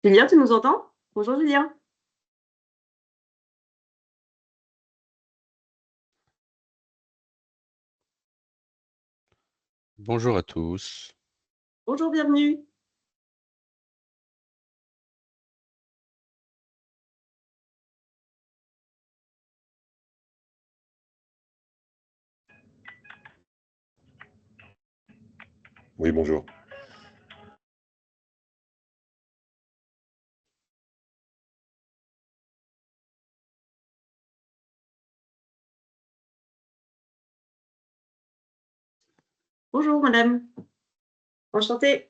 Julien, tu nous entends? Bonjour Julien. Bonjour à tous. Bonjour, bienvenue. Oui, bonjour. Bonjour madame. Enchantée.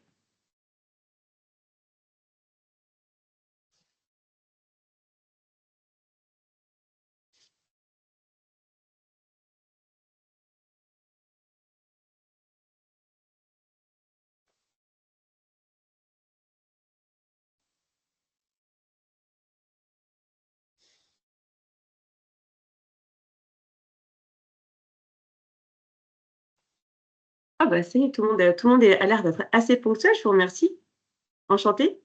Ah bah ça y est, tout le monde a l'air d'être assez ponctuel, je vous remercie. Enchantée.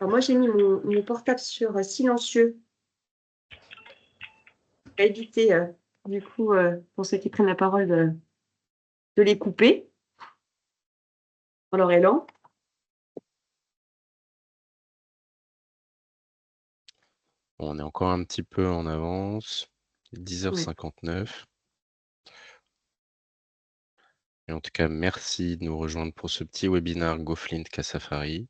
Alors moi j'ai mis mon portable sur silencieux pour éviter du coup pour ceux qui prennent la parole de les couper dans leur élan. On est encore un petit peu en avance, Ouais. 10h59. Et en tout cas, merci de nous rejoindre pour ce petit webinaire GoFlint Kasafari.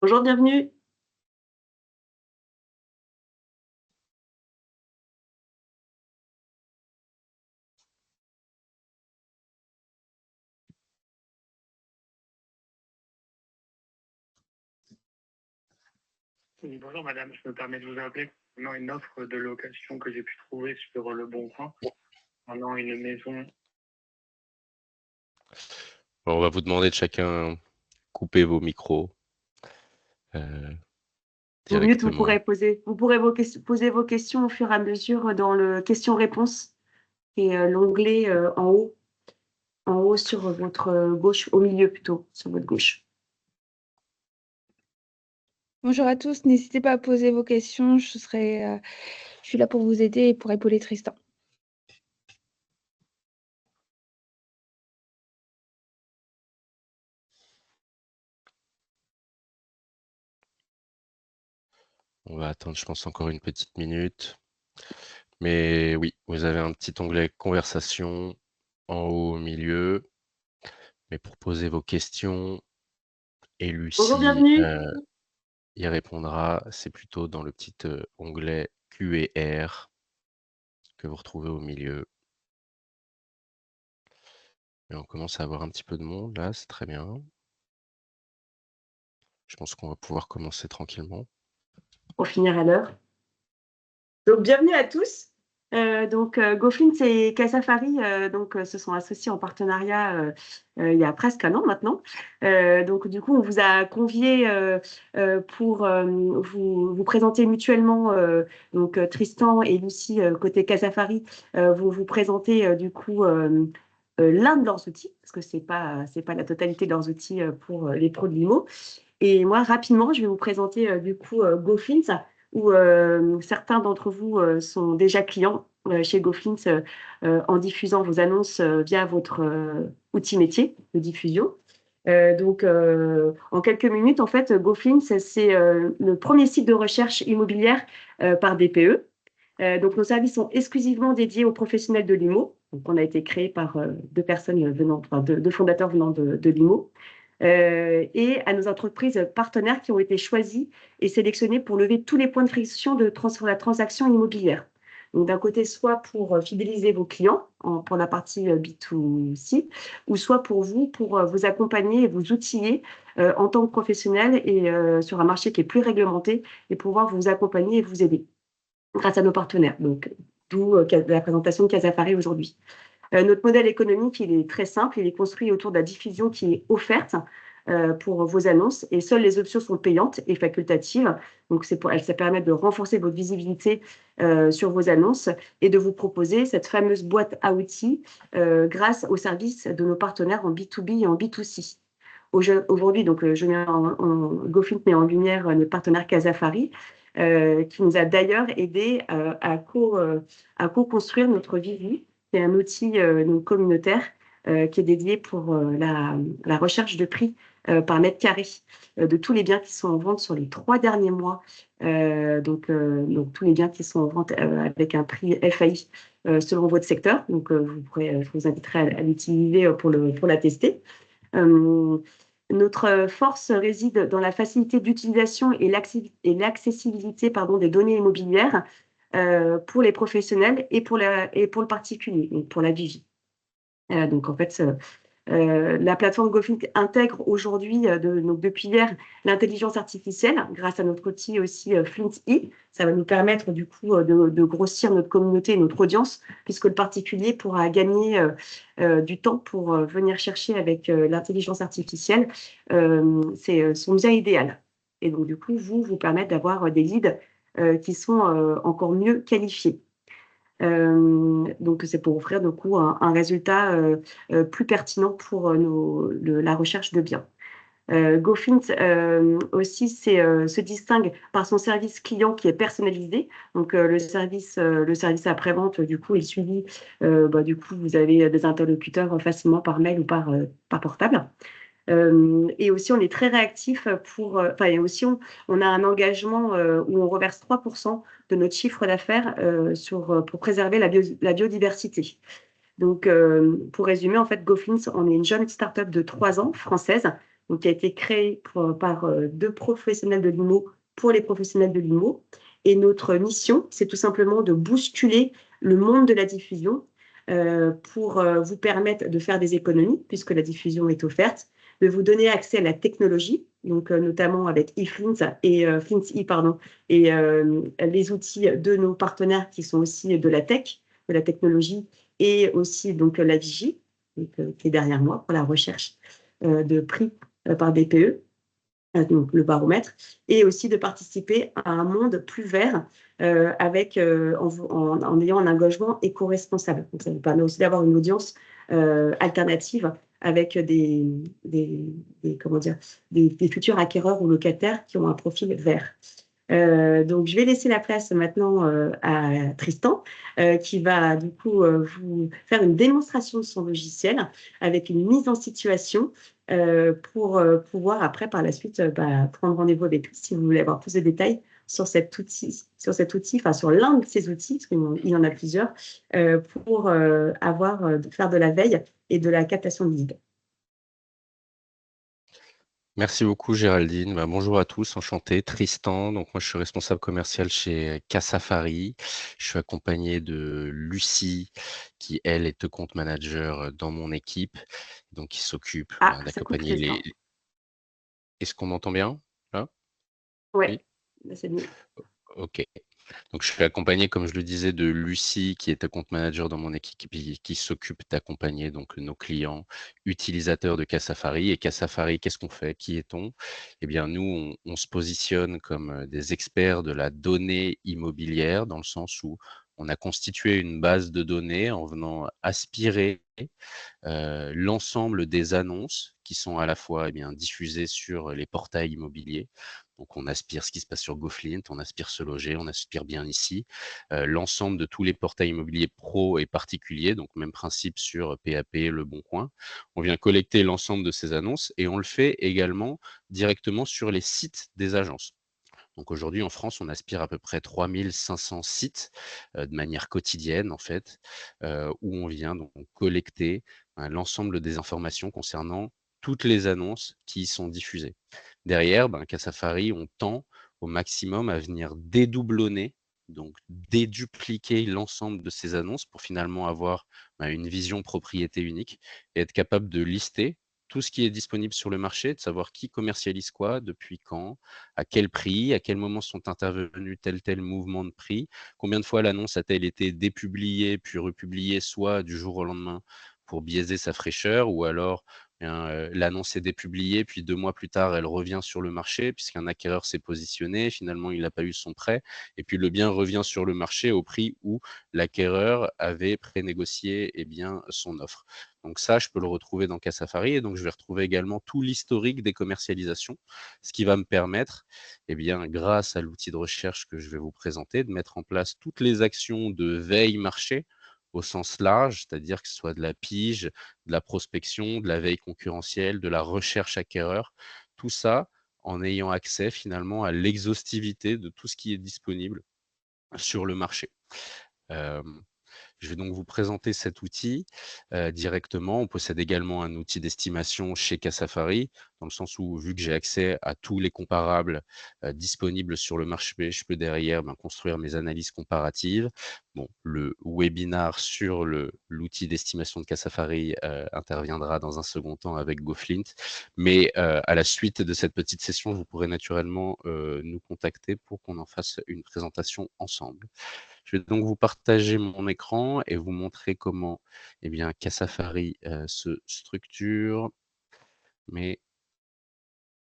Bonjour, bienvenue. Oui, bonjour madame, je me permets de vous appeler concernant une offre de location que j'ai pu trouver sur Le Bon Coin, pendant une maison. On va vous demander de chacun couper vos micros Au mieux, vous directement. pourrez poser vos questions au fur et à mesure dans le questions-réponses et l'onglet en haut sur votre gauche, au milieu plutôt, sur votre gauche. Bonjour à tous, n'hésitez pas à poser vos questions, je suis là pour vous aider et pour épauler Tristan. On va attendre, je pense, encore une petite minute. Mais oui, vous avez un petit onglet conversation en haut au milieu. Mais pour poser vos questions, et Bonjour, Lucie bienvenue. y répondra, c'est plutôt dans le petit onglet Q&R que vous retrouvez au milieu. Et on commence à avoir un petit peu de monde là, c'est très bien. Je pense qu'on va pouvoir commencer tranquillement. Pour finir à l'heure. Donc, bienvenue à tous. GoFlint et Casafari se sont associés en partenariat il y a presque un an maintenant. Du coup, on vous a convié pour vous présenter mutuellement. Tristan et Lucie, côté Casafari, vont vous présenter l'un de leurs outils, parce que c'est pas la totalité de leurs outils pour les pros de l'IMO. Et moi, rapidement, je vais vous présenter GoFlint, où certains d'entre vous sont déjà clients chez GoFlint en diffusant vos annonces via votre outil métier de diffusion. En quelques minutes, en fait, GoFlint, c'est le premier site de recherche immobilière par DPE. Nos services sont exclusivement dédiés aux professionnels de l'IMO. Donc, on a été créé par deux fondateurs venant de l'IMO. Et à nos entreprises partenaires qui ont été choisies et sélectionnées pour lever tous les points de friction de la transaction immobilière. Donc, d'un côté, soit pour fidéliser vos clients pour la partie B2C, ou soit pour vous accompagner et vous outiller en tant que professionnel et sur un marché qui est plus réglementé et pouvoir vous accompagner et vous aider grâce à nos partenaires. Donc, d'où la présentation de Casafari aujourd'hui. Notre modèle économique, il est très simple. Il est construit autour de la diffusion qui est offerte pour vos annonces et seules les options sont payantes et facultatives. Donc, ça permet de renforcer votre visibilité sur vos annonces et de vous proposer cette fameuse boîte à outils grâce aux services de nos partenaires en B2B et en B2C. Aujourd'hui, donc, GoFint met en lumière notre partenaire Casafari, qui nous a d'ailleurs aidé à co-construire notre Vivi. C'est un outil donc, communautaire qui est dédié pour la recherche de prix par mètre carré de tous les biens qui sont en vente sur les 3 derniers mois. Donc, tous les biens qui sont en vente avec un prix FAI selon votre secteur. Donc, je vous inviterai à l'utiliser pour la tester. Notre force réside dans la facilité d'utilisation et l'accessibilité des données immobilières pour les professionnels et pour le particulier, donc pour la Vivi. Donc, en fait, la plateforme GoFint intègre aujourd'hui, donc depuis hier, l'intelligence artificielle grâce à notre outil aussi Flint-E. Ça va nous permettre du coup de grossir notre communauté et notre audience, puisque le particulier pourra gagner du temps pour venir chercher avec l'intelligence artificielle son bien idéal. Et donc, du coup, vous permettre d'avoir des leads qui sont encore mieux qualifiés. Donc, c'est pour offrir du coup un résultat plus pertinent pour la recherche de biens. GoFint aussi se distingue par son service client qui est personnalisé. Donc, le service après-vente, du coup, est suivi. Du coup, vous avez des interlocuteurs facilement par mail ou par portable. Et aussi, on est très réactif et aussi, on a un engagement où on reverse 3% de notre chiffre d'affaires pour préserver la biodiversité. Donc, pour résumer, en fait, GoFint, on est une jeune start-up de 3 ans, française, donc, qui a été créée par 2 professionnels de l'IMO pour les professionnels de l'IMO. Et notre mission, c'est tout simplement de bousculer le monde de la diffusion pour vous permettre de faire des économies, puisque la diffusion est offerte, de vous donner accès à la technologie, donc notamment avec eFlint et Flint-E, et les outils de nos partenaires qui sont aussi de la tech, de la technologie, et aussi donc la Vigie, qui est derrière moi pour la recherche de prix par BPE, donc le baromètre, et aussi de participer à un monde plus vert en ayant un engagement éco-responsable. Donc, ça nous permet aussi d'avoir une audience alternative avec des futurs acquéreurs ou locataires qui ont un profil vert. Donc, je vais laisser la place maintenant à Tristan, qui va du coup vous faire une démonstration de son logiciel avec une mise en situation pour pouvoir après, par la suite, prendre rendez-vous avec lui si vous voulez avoir plus de détails sur cet outil, enfin sur l'un de ces outils, parce qu'il y en a plusieurs, pour faire de la veille et de la captation de leads. Merci beaucoup Géraldine. Bonjour à tous, enchanté. Tristan, donc moi je suis responsable commercial chez Casafari. Je suis accompagné de Lucie qui elle est compte manager dans mon équipe, donc qui s'occupe d'accompagner les. Est-ce qu'on m'entend bien là? Oui, c'est mieux. Ok. Donc, je suis accompagné, comme je le disais, de Lucie, qui est compte manager dans mon équipe, qui s'occupe d'accompagner donc nos clients utilisateurs de Casafari. Et Casafari, qu'est-ce qu'on fait? Qui est-on? Eh bien, nous, on se positionne comme des experts de la donnée immobilière, dans le sens où on a constitué une base de données en venant aspirer l'ensemble des annonces qui sont à la fois diffusées sur les portails immobiliers. Donc, on aspire ce qui se passe sur GoFlint, on aspire Se Loger, on aspire Bien Ici, l'ensemble de tous les portails immobiliers pro et particuliers, donc même principe sur PAP, Le Bon Coin. On vient collecter l'ensemble de ces annonces et on le fait également directement sur les sites des agences. Donc aujourd'hui, en France, on aspire à peu près 3500 sites de manière quotidienne, en fait, où on vient donc collecter l'ensemble des informations concernant toutes les annonces qui y sont diffusées. Derrière, Casafari, on tend au maximum à venir dédoublonner, donc dédupliquer l'ensemble de ces annonces pour finalement avoir une vision propriété unique et être capable de lister tout ce qui est disponible sur le marché, de savoir qui commercialise quoi, depuis quand, à quel prix, à quel moment sont intervenus tel mouvement de prix, combien de fois l'annonce a-t-elle été dépubliée puis republiée, soit du jour au lendemain pour biaiser sa fraîcheur, ou alors l'annonce est dépubliée, puis 2 mois plus tard, elle revient sur le marché puisqu'un acquéreur s'est positionné, finalement il n'a pas eu son prêt, et puis le bien revient sur le marché au prix où l'acquéreur avait prénégocié son offre. Donc ça, je peux le retrouver dans Cassafari, et donc je vais retrouver également tout l'historique des commercialisations, ce qui va me permettre, grâce à l'outil de recherche que je vais vous présenter, de mettre en place toutes les actions de veille marché au sens large, c'est-à-dire que ce soit de la pige, de la prospection, de la veille concurrentielle, de la recherche acquéreur, tout ça en ayant accès finalement à l'exhaustivité de tout ce qui est disponible sur le marché. Je vais donc vous présenter cet outil directement. On possède également un outil d'estimation chez Cassafari, dans le sens où, vu que j'ai accès à tous les comparables disponibles sur le marché, je peux derrière construire mes analyses comparatives. Bon, le webinar sur l'outil d'estimation de Cassafari interviendra dans un second temps avec GoFlint, mais à la suite de cette petite session, vous pourrez naturellement nous contacter pour qu'on en fasse une présentation ensemble. Je vais donc vous partager mon écran et vous montrer comment Cassafari se structure. Mais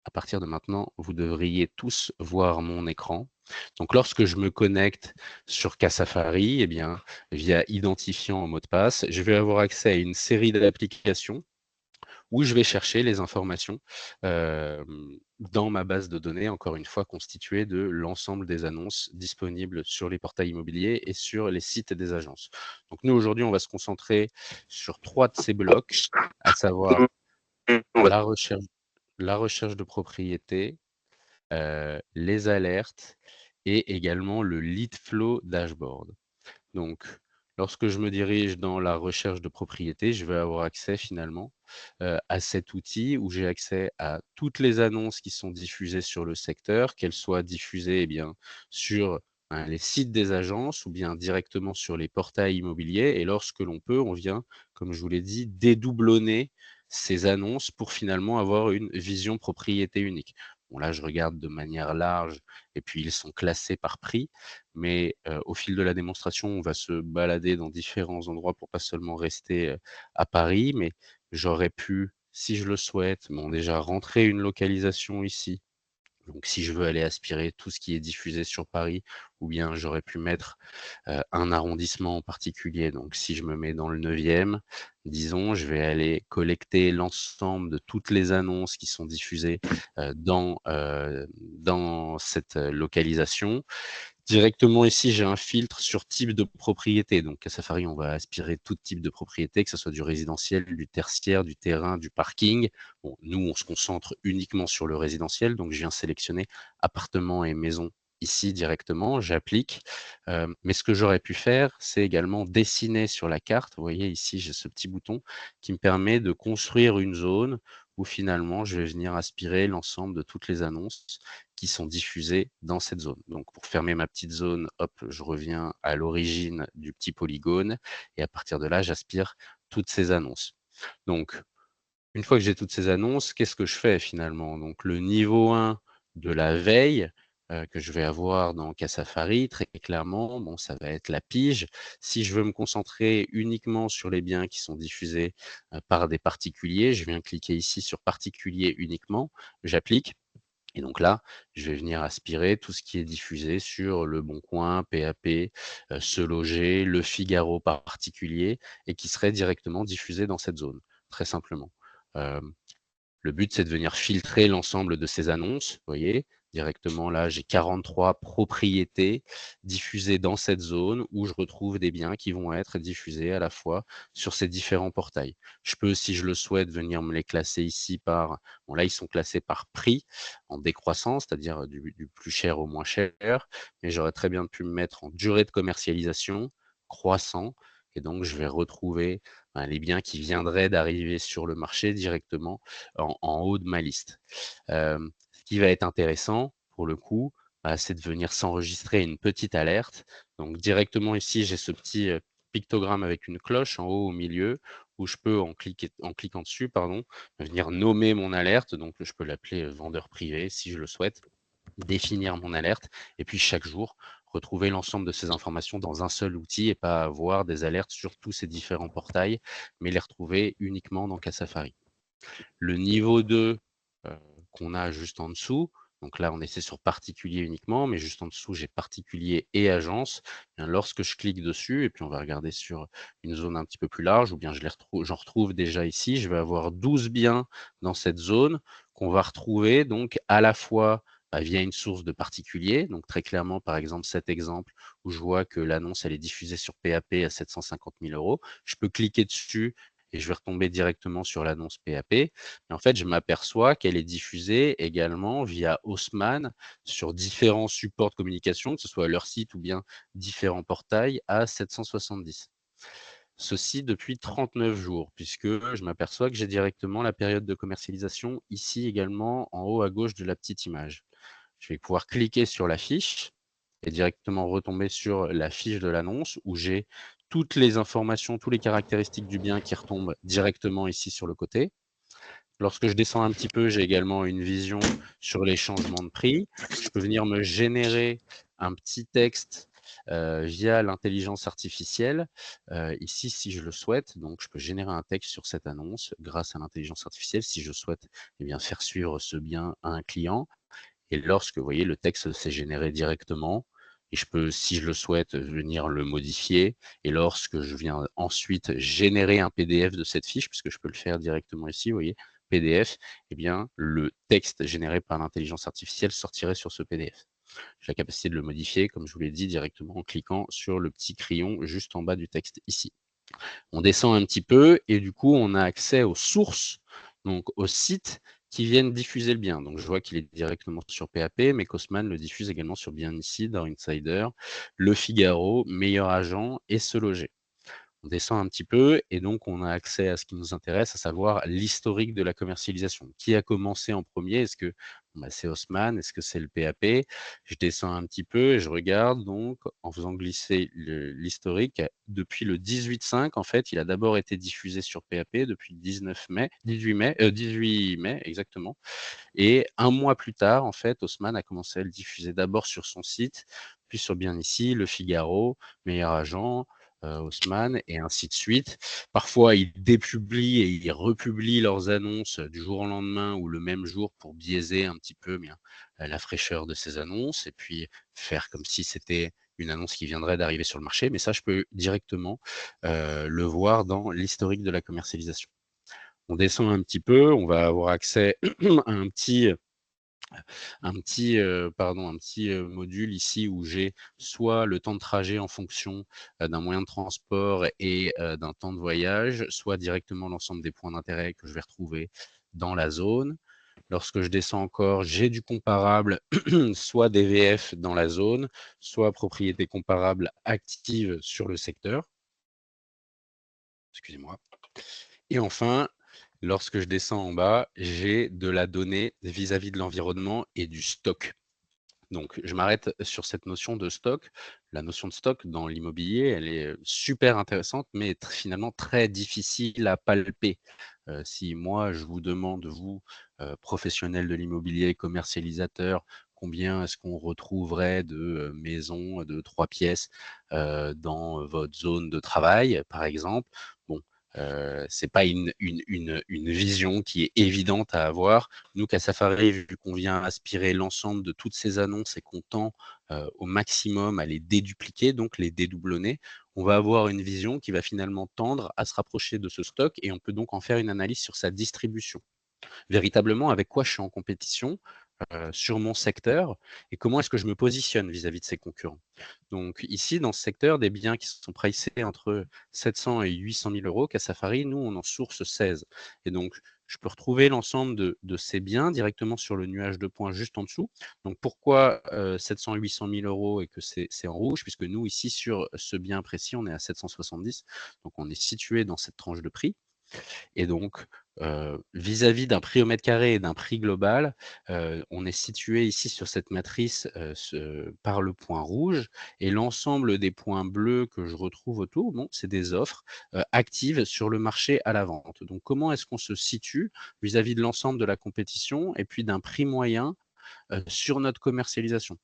à partir de maintenant, vous devriez tous voir mon écran. Donc, lorsque je me connecte sur Cassafari, via identifiant en mot de passe, je vais avoir accès à une série d'applications où je vais chercher les informations dans ma base de données, encore une fois constituée de l'ensemble des annonces disponibles sur les portails immobiliers et sur les sites des agences. Donc nous, aujourd'hui, on va se concentrer sur 3 de ces blocs, à savoir la recherche de propriété, les alertes et également le lead flow dashboard. Donc, lorsque je me dirige dans la recherche de propriété, je vais avoir accès finalement à cet outil où j'ai accès à toutes les annonces qui sont diffusées sur le secteur, qu'elles soient diffusées sur les sites des agences ou bien directement sur les portails immobiliers. Et lorsque l'on peut, on vient, comme je vous l'ai dit, dédoublonner ces annonces pour finalement avoir une vision propriété unique. Bon, là, je regarde de manière large et puis ils sont classés par prix. Mais au fil de la démonstration, on va se balader dans différents endroits pour pas seulement rester à Paris, mais j'aurais pu, si je le souhaite, déjà rentrer une localisation ici. Donc si je veux aller aspirer tout ce qui est diffusé sur Paris, ou bien j'aurais pu mettre un arrondissement en particulier. Donc si je me mets dans le 9e, disons, je vais aller collecter l'ensemble de toutes les annonces qui sont diffusées dans cette localisation. Directement ici, j'ai un filtre sur type de propriété. Donc, à Safari, on va aspirer tout type de propriété, que ce soit du résidentiel, du tertiaire, du terrain, du parking. Bon, nous, on se concentre uniquement sur le résidentiel. Donc, je viens sélectionner appartements et maisons ici directement. J'applique. Mais ce que j'aurais pu faire, c'est également dessiner sur la carte. Vous voyez ici, j'ai ce petit bouton qui me permet de construire une zone où finalement, je vais venir aspirer l'ensemble de toutes les annonces qui sont diffusées dans cette zone. Donc, pour fermer ma petite zone, hop, je reviens à l'origine du petit polygone et à partir de là, j'aspire toutes ces annonces. Donc, une fois que j'ai toutes ces annonces, qu'est-ce que je fais finalement? Donc, le niveau 1 de la veille que je vais avoir dans Cassafari, très clairement, bon, ça va être la pige. Si je veux me concentrer uniquement sur les biens qui sont diffusés par des particuliers, je viens cliquer ici sur particulier uniquement, j'applique. Et donc là, je vais venir aspirer tout ce qui est diffusé sur Le Bon Coin, PAP, Se Loger, Le Figaro par particulier, et qui serait directement diffusé dans cette zone, très simplement. Le but, c'est de venir filtrer l'ensemble de ces annonces. Vous voyez, directement là, j'ai 43 propriétés diffusées dans cette zone où je retrouve des biens qui vont être diffusés à la fois sur ces différents portails. Je peux, si je le souhaite, venir me les classer ici par... Bon, là, ils sont classés par prix en décroissance, c'est-à-dire du plus cher au moins cher. Mais j'aurais très bien pu me mettre en durée de commercialisation, croissant. Et donc, je vais retrouver les biens qui viendraient d'arriver sur le marché directement en haut de ma liste. Ce qui va être intéressant, pour le coup, c'est de venir s'enregistrer une petite alerte. Donc directement ici, j'ai ce petit pictogramme avec une cloche en haut au milieu, où je peux, en cliquant dessus, pardon, venir nommer mon alerte. Donc, je peux l'appeler vendeur privé si je le souhaite, définir mon alerte, et puis chaque jour, retrouver l'ensemble de ces informations dans un seul outil et pas avoir des alertes sur tous ces différents portails, mais les retrouver uniquement dans Casafari. Le niveau 2 qu'on a juste en dessous, donc là, on était sur particulier uniquement, mais juste en dessous, j'ai particulier et agence. Bien, lorsque je clique dessus, et puis on va regarder sur une zone un petit peu plus large, ou bien j'en retrouve déjà ici, je vais avoir 12 biens dans cette zone qu'on va retrouver donc à la fois via une source de particulier. Donc très clairement, par exemple, cet exemple où je vois que l'annonce, elle est diffusée sur PAP à 750 000 €. Je peux cliquer dessus et je vais retomber directement sur l'annonce PAP. Et en fait, je m'aperçois qu'elle est diffusée également via Haussmann sur différents supports de communication, que ce soit leur site ou bien différents portails, à 770. Ceci depuis 39 jours, puisque je m'aperçois que j'ai directement la période de commercialisation ici également en haut à gauche de la petite image. Je vais pouvoir cliquer sur la fiche et directement retomber sur la fiche de l'annonce où j'ai toutes les informations, toutes les caractéristiques du bien qui retombent directement ici sur le côté. Lorsque je descends un petit peu, j'ai également une vision sur les changements de prix. Je peux venir me générer un petit texte via l'intelligence artificielle. Ici, si je le souhaite, donc je peux générer un texte sur cette annonce grâce à l'intelligence artificielle si je souhaite bien, faire suivre ce bien à un client. Et lorsque, vous voyez, le texte s'est généré directement, et je peux, si je le souhaite, venir le modifier. Et lorsque je viens ensuite générer un PDF de cette fiche, puisque je peux le faire directement ici, vous voyez, PDF, eh bien, le texte généré par l'intelligence artificielle sortirait sur ce PDF. J'ai la capacité de le modifier, comme je vous l'ai dit, directement en cliquant sur le petit crayon juste en bas du texte ici. On descend un petit peu et du coup, on a accès aux sources, donc aux sites qui viennent diffuser le bien. Donc, je vois qu'il est directement sur PAP, mais qu'Haussmann le diffuse également sur Bien Ici, dans Insider, Le Figaro, Meilleur Agent et Se Loger. On descend un petit peu et donc on a accès à ce qui nous intéresse, à savoir l'historique de la commercialisation. Qui a commencé en premier? Est-ce que c'est Haussmann? Est-ce que c'est le PAP? Je descends un petit peu et je regarde donc en faisant glisser l'historique. Depuis le 18/5, en fait, il a d'abord été diffusé sur PAP depuis le 18 mai exactement. Et un mois plus tard, en fait, Haussmann a commencé à le diffuser d'abord sur son site, puis sur Bien Ici, Le Figaro, Meilleur Agent, Haussmann et ainsi de suite. Parfois, ils dépublient et ils republient leurs annonces du jour au lendemain ou le même jour pour biaiser un petit peu la fraîcheur de ces annonces et puis faire comme si c'était une annonce qui viendrait d'arriver sur le marché. Mais ça, je peux directement le voir dans l'historique de la commercialisation. On descend un petit peu, on va avoir accès à un petit module ici où j'ai soit le temps de trajet en fonction d'un moyen de transport et d'un temps de voyage, soit directement l'ensemble des points d'intérêt que je vais retrouver dans la zone. Lorsque je descends encore, j'ai du comparable, soit des VF dans la zone, soit propriété comparable active sur le secteur. Excusez-moi. Et enfin, lorsque je descends en bas, j'ai de la donnée vis-à-vis de l'environnement et du stock. Donc, je m'arrête sur cette notion de stock. La notion de stock dans l'immobilier, elle est super intéressante, mais finalement très difficile à palper. Si moi, je vous demande, vous, professionnels de l'immobilier, commercialisateurs, combien est-ce qu'on retrouverait de maisons de 3 pièces dans votre zone de travail, par exemple? Bon, c'est pas une vision qui est évidente à avoir. Nous, Casafari, vu qu'on vient aspirer l'ensemble de toutes ces annonces et qu'on tend au maximum à les dédupliquer, donc les dédoublonner, on va avoir une vision qui va finalement tendre à se rapprocher de ce stock et on peut donc en faire une analyse sur sa distribution. Véritablement, avec quoi je suis en compétition sur mon secteur et comment est-ce que je me positionne vis-à-vis de ces concurrents. Donc ici, dans ce secteur, des biens qui sont pricés entre 700 et 800 000 euros, Casafari, nous, on en source 16. Et donc, je peux retrouver l'ensemble de ces biens directement sur le nuage de points juste en dessous. Donc, pourquoi 700 et 800 000 euros et que c'est en rouge? Puisque nous, ici, sur ce bien précis, on est à 770. Donc, on est situé dans cette tranche de prix. Et donc, vis-à-vis d'un prix au mètre carré et d'un prix global, on est situé ici sur cette matrice, par le point rouge et l'ensemble des points bleus que je retrouve autour, bon, c'est des offres, actives sur le marché à la vente. Donc comment est-ce qu'on se situe vis-à-vis de l'ensemble de la compétition et puis d'un prix moyen sur notre commercialisation.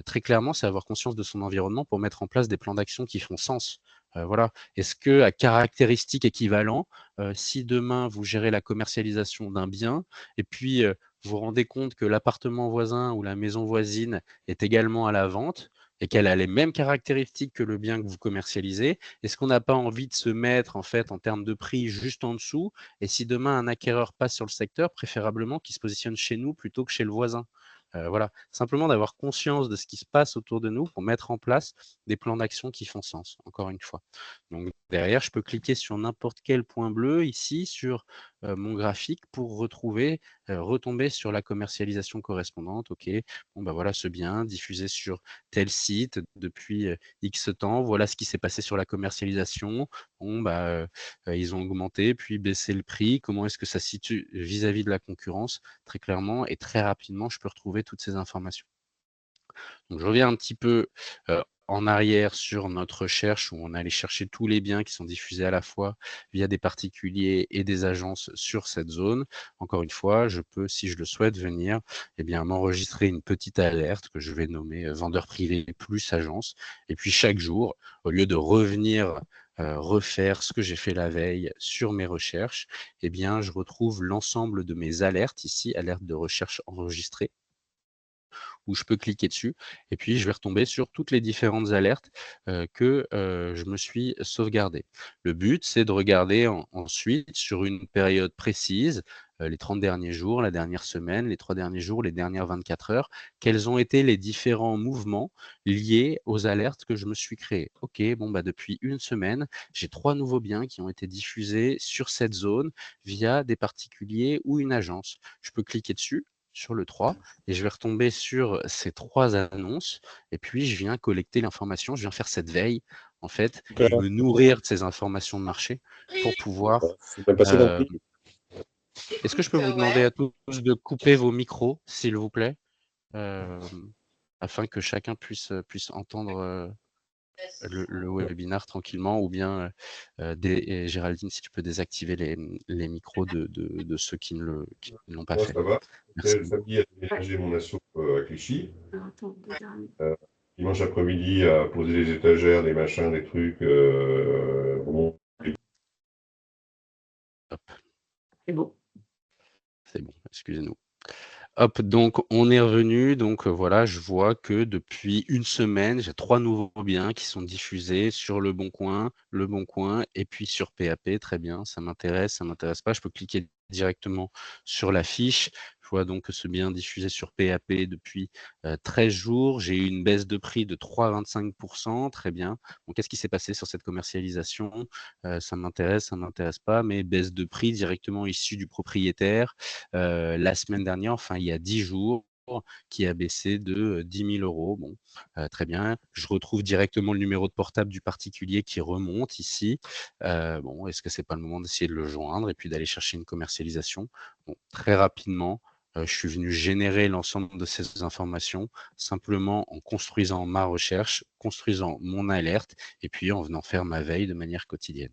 Très clairement, c'est avoir conscience de son environnement pour mettre en place des plans d'action qui font sens. Voilà. Est-ce que à caractéristiques équivalents, si demain vous gérez la commercialisation d'un bien et puis, vous vous rendez compte que l'appartement voisin ou la maison voisine est également à la vente et qu'elle a les mêmes caractéristiques que le bien que vous commercialisez, est-ce qu'on n'a pas envie de se mettre en fait en termes de prix juste en dessous? Et si demain un acquéreur passe sur le secteur, préférablement qu'il se positionne chez nous plutôt que chez le voisin? Voilà, simplement d'avoir conscience de ce qui se passe autour de nous pour mettre en place des plans d'action qui font sens, encore une fois. Donc derrière, je peux cliquer sur n'importe quel point bleu ici sur, mon graphique pour retrouver, retomber sur la commercialisation correspondante. OK, bon, bah, voilà ce bien diffusé sur tel site depuis, X temps. Voilà ce qui s'est passé sur la commercialisation. Bon, bah, ils ont augmenté puis baissé le prix. Comment est-ce que ça se situe vis-à-vis de la concurrence? Très clairement et très rapidement, je peux retrouver toutes ces informations. Donc je reviens un petit peu, en arrière sur notre recherche où on allait chercher tous les biens qui sont diffusés à la fois via des particuliers et des agences sur cette zone. Encore une fois, je peux, si je le souhaite, venir, eh bien, m'enregistrer une petite alerte que je vais nommer, vendeur privé plus agence et puis chaque jour, au lieu de revenir, refaire ce que j'ai fait la veille sur mes recherches, eh bien, je retrouve l'ensemble de mes alertes ici, alertes de recherche enregistrées où je peux cliquer dessus et puis je vais retomber sur toutes les différentes alertes, que, je me suis sauvegardées. Le but, c'est de regarder ensuite sur une période précise, les 30 derniers jours, la dernière semaine, les 3 derniers jours, les dernières 24 heures, quels ont été les différents mouvements liés aux alertes que je me suis créées. OK, bon, bah, depuis une semaine, j'ai 3 nouveaux biens qui ont été diffusés sur cette zone via des particuliers ou une agence. Je peux cliquer dessus, sur le 3 et je vais retomber sur ces 3 annonces et puis je viens collecter l'information, je viens faire cette veille en fait et me nourrir de ces informations de marché pour pouvoir, C'est même pas ça heu compris. est-ce que je peux vous demander à tous de couper vos micros, s'il vous plaît? Hem, Afin que chacun puisse entendre, le webinar tranquillement ou bien, et Géraldine, si tu peux désactiver les micros de ceux qui ne l'ont pas Moi, fait. ça va. Merci. Samedi, a Ouais. déménagé mon asso à Clichy. Alors, attends, regarde. Dimanche après-midi, à poser les étagères, des machins, des trucs. Bon, Hop, C'est bon. c'est bon, excusez-nous. Hop, donc on est revenu. Donc voilà, je vois que depuis une semaine, j'ai 3 nouveaux biens qui sont diffusés sur Le Bon Coin et puis sur PAP. Très bien, ça m'intéresse pas. Je peux cliquer directement sur la fiche. Je vois donc que ce bien diffusé sur PAP depuis, 13 jours. J'ai eu une baisse de prix de 3,25 %. Très bien. Donc qu'est-ce qui s'est passé sur cette commercialisation? Ça m'intéresse pas, mais baisse de prix directement issue du propriétaire. La semaine dernière, enfin il y a 10 jours, qui a baissé de, 10 000 €. Bon, très bien. Je retrouve directement le numéro de portable du particulier qui remonte ici. Bon, est-ce que c'est pas le moment d'essayer de le joindre et puis d'aller chercher une commercialisation? Bon, très rapidement, je suis venu générer l'ensemble de ces informations simplement en construisant ma recherche, construisant mon alerte et puis en venant faire ma veille de manière quotidienne.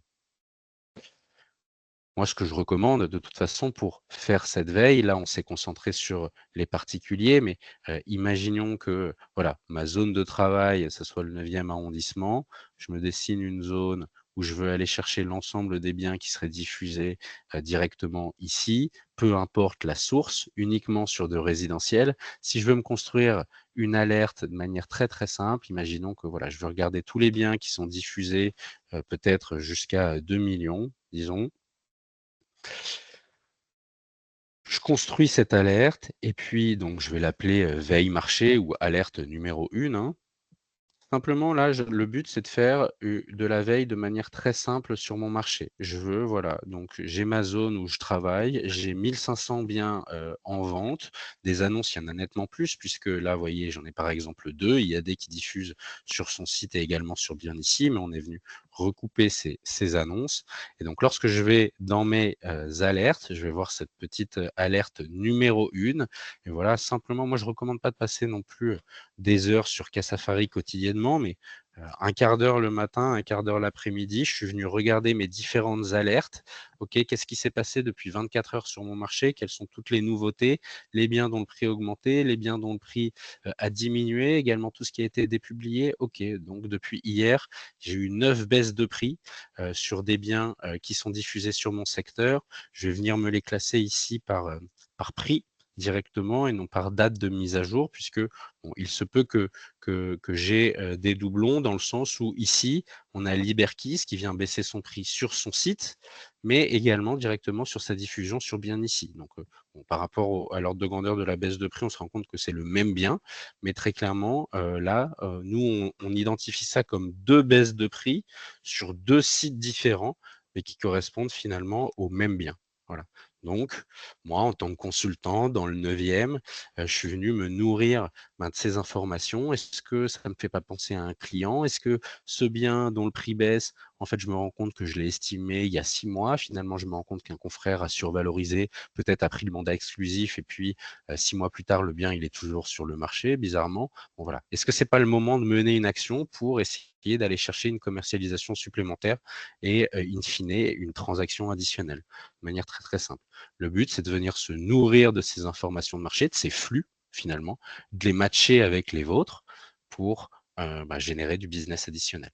Moi, ce que je recommande de toute façon pour faire cette veille, là, on s'est concentré sur les particuliers, mais imaginons que, voilà, ma zone de travail, ce soit le 9e arrondissement, je me dessine une zone où je veux aller chercher l'ensemble des biens qui seraient diffusés, directement ici, peu importe la source, uniquement sur de résidentiel. Si je veux me construire une alerte de manière très, très simple, imaginons que, voilà, je veux regarder tous les biens qui sont diffusés, peut-être jusqu'à 2 millions, disons. Je construis cette alerte et puis donc je vais l'appeler, veille marché ou alerte numéro 1, hein. Simplement, là, le but, c'est de faire de la veille de manière très simple sur mon marché. Je veux, voilà, donc j'ai ma zone où je travaille, j'ai 1500 biens en vente. Des annonces, il y en a nettement plus, puisque là, vous voyez, j'en ai par exemple 2. Il y a des qui diffusent sur son site et également sur Bien Ici, mais on est venu recouper ces annonces. Et donc, lorsque je vais dans mes alertes, je vais voir cette petite alerte numéro 1. Et voilà, simplement, moi, je ne recommande pas de passer non plus des heures sur Casafari quotidiennement, mais un quart d'heure le matin, un quart d'heure l'après-midi, je suis venu regarder mes différentes alertes. OK, qu'est-ce qui s'est passé depuis 24 heures sur mon marché? Quelles sont toutes les nouveautés? Les biens dont le prix a augmenté, les biens dont le prix a diminué, également tout ce qui a été dépublié. OK, donc depuis hier, j'ai eu 9 baisses de prix sur des biens qui sont diffusés sur mon secteur. Je vais venir me les classer ici par prix directement et non par date de mise à jour, puisque bon, il se peut que j'ai des doublons dans le sens où ici, on a Liberkeys qui vient baisser son prix sur son site, mais également directement sur sa diffusion sur Bien Ici. Donc, bon, par rapport à l'ordre de grandeur de la baisse de prix, on se rend compte que c'est le même bien, mais très clairement, là, nous, on identifie ça comme 2 baisses de prix sur 2 sites différents, mais qui correspondent finalement au même bien. Voilà. Donc, moi, en tant que consultant dans le 9e, je suis venu me nourrir de ces informations. Est-ce que ça ne me fait pas penser à un client? Est-ce que ce bien dont le prix baisse, en fait, je me rends compte que je l'ai estimé il y a 6 mois. Finalement, je me rends compte qu'un confrère a survalorisé, peut-être a pris le mandat exclusif et puis 6 mois plus tard, le bien, il est toujours sur le marché, bizarrement. Bon, voilà. Est-ce que c'est pas le moment de mener une action pour essayer d'aller chercher une commercialisation supplémentaire et in fine, une transaction additionnelle de manière très, très simple. Le but, c'est de venir se nourrir de ces informations de marché, de ces flux, finalement, de les matcher avec les vôtres pour générer du business additionnel.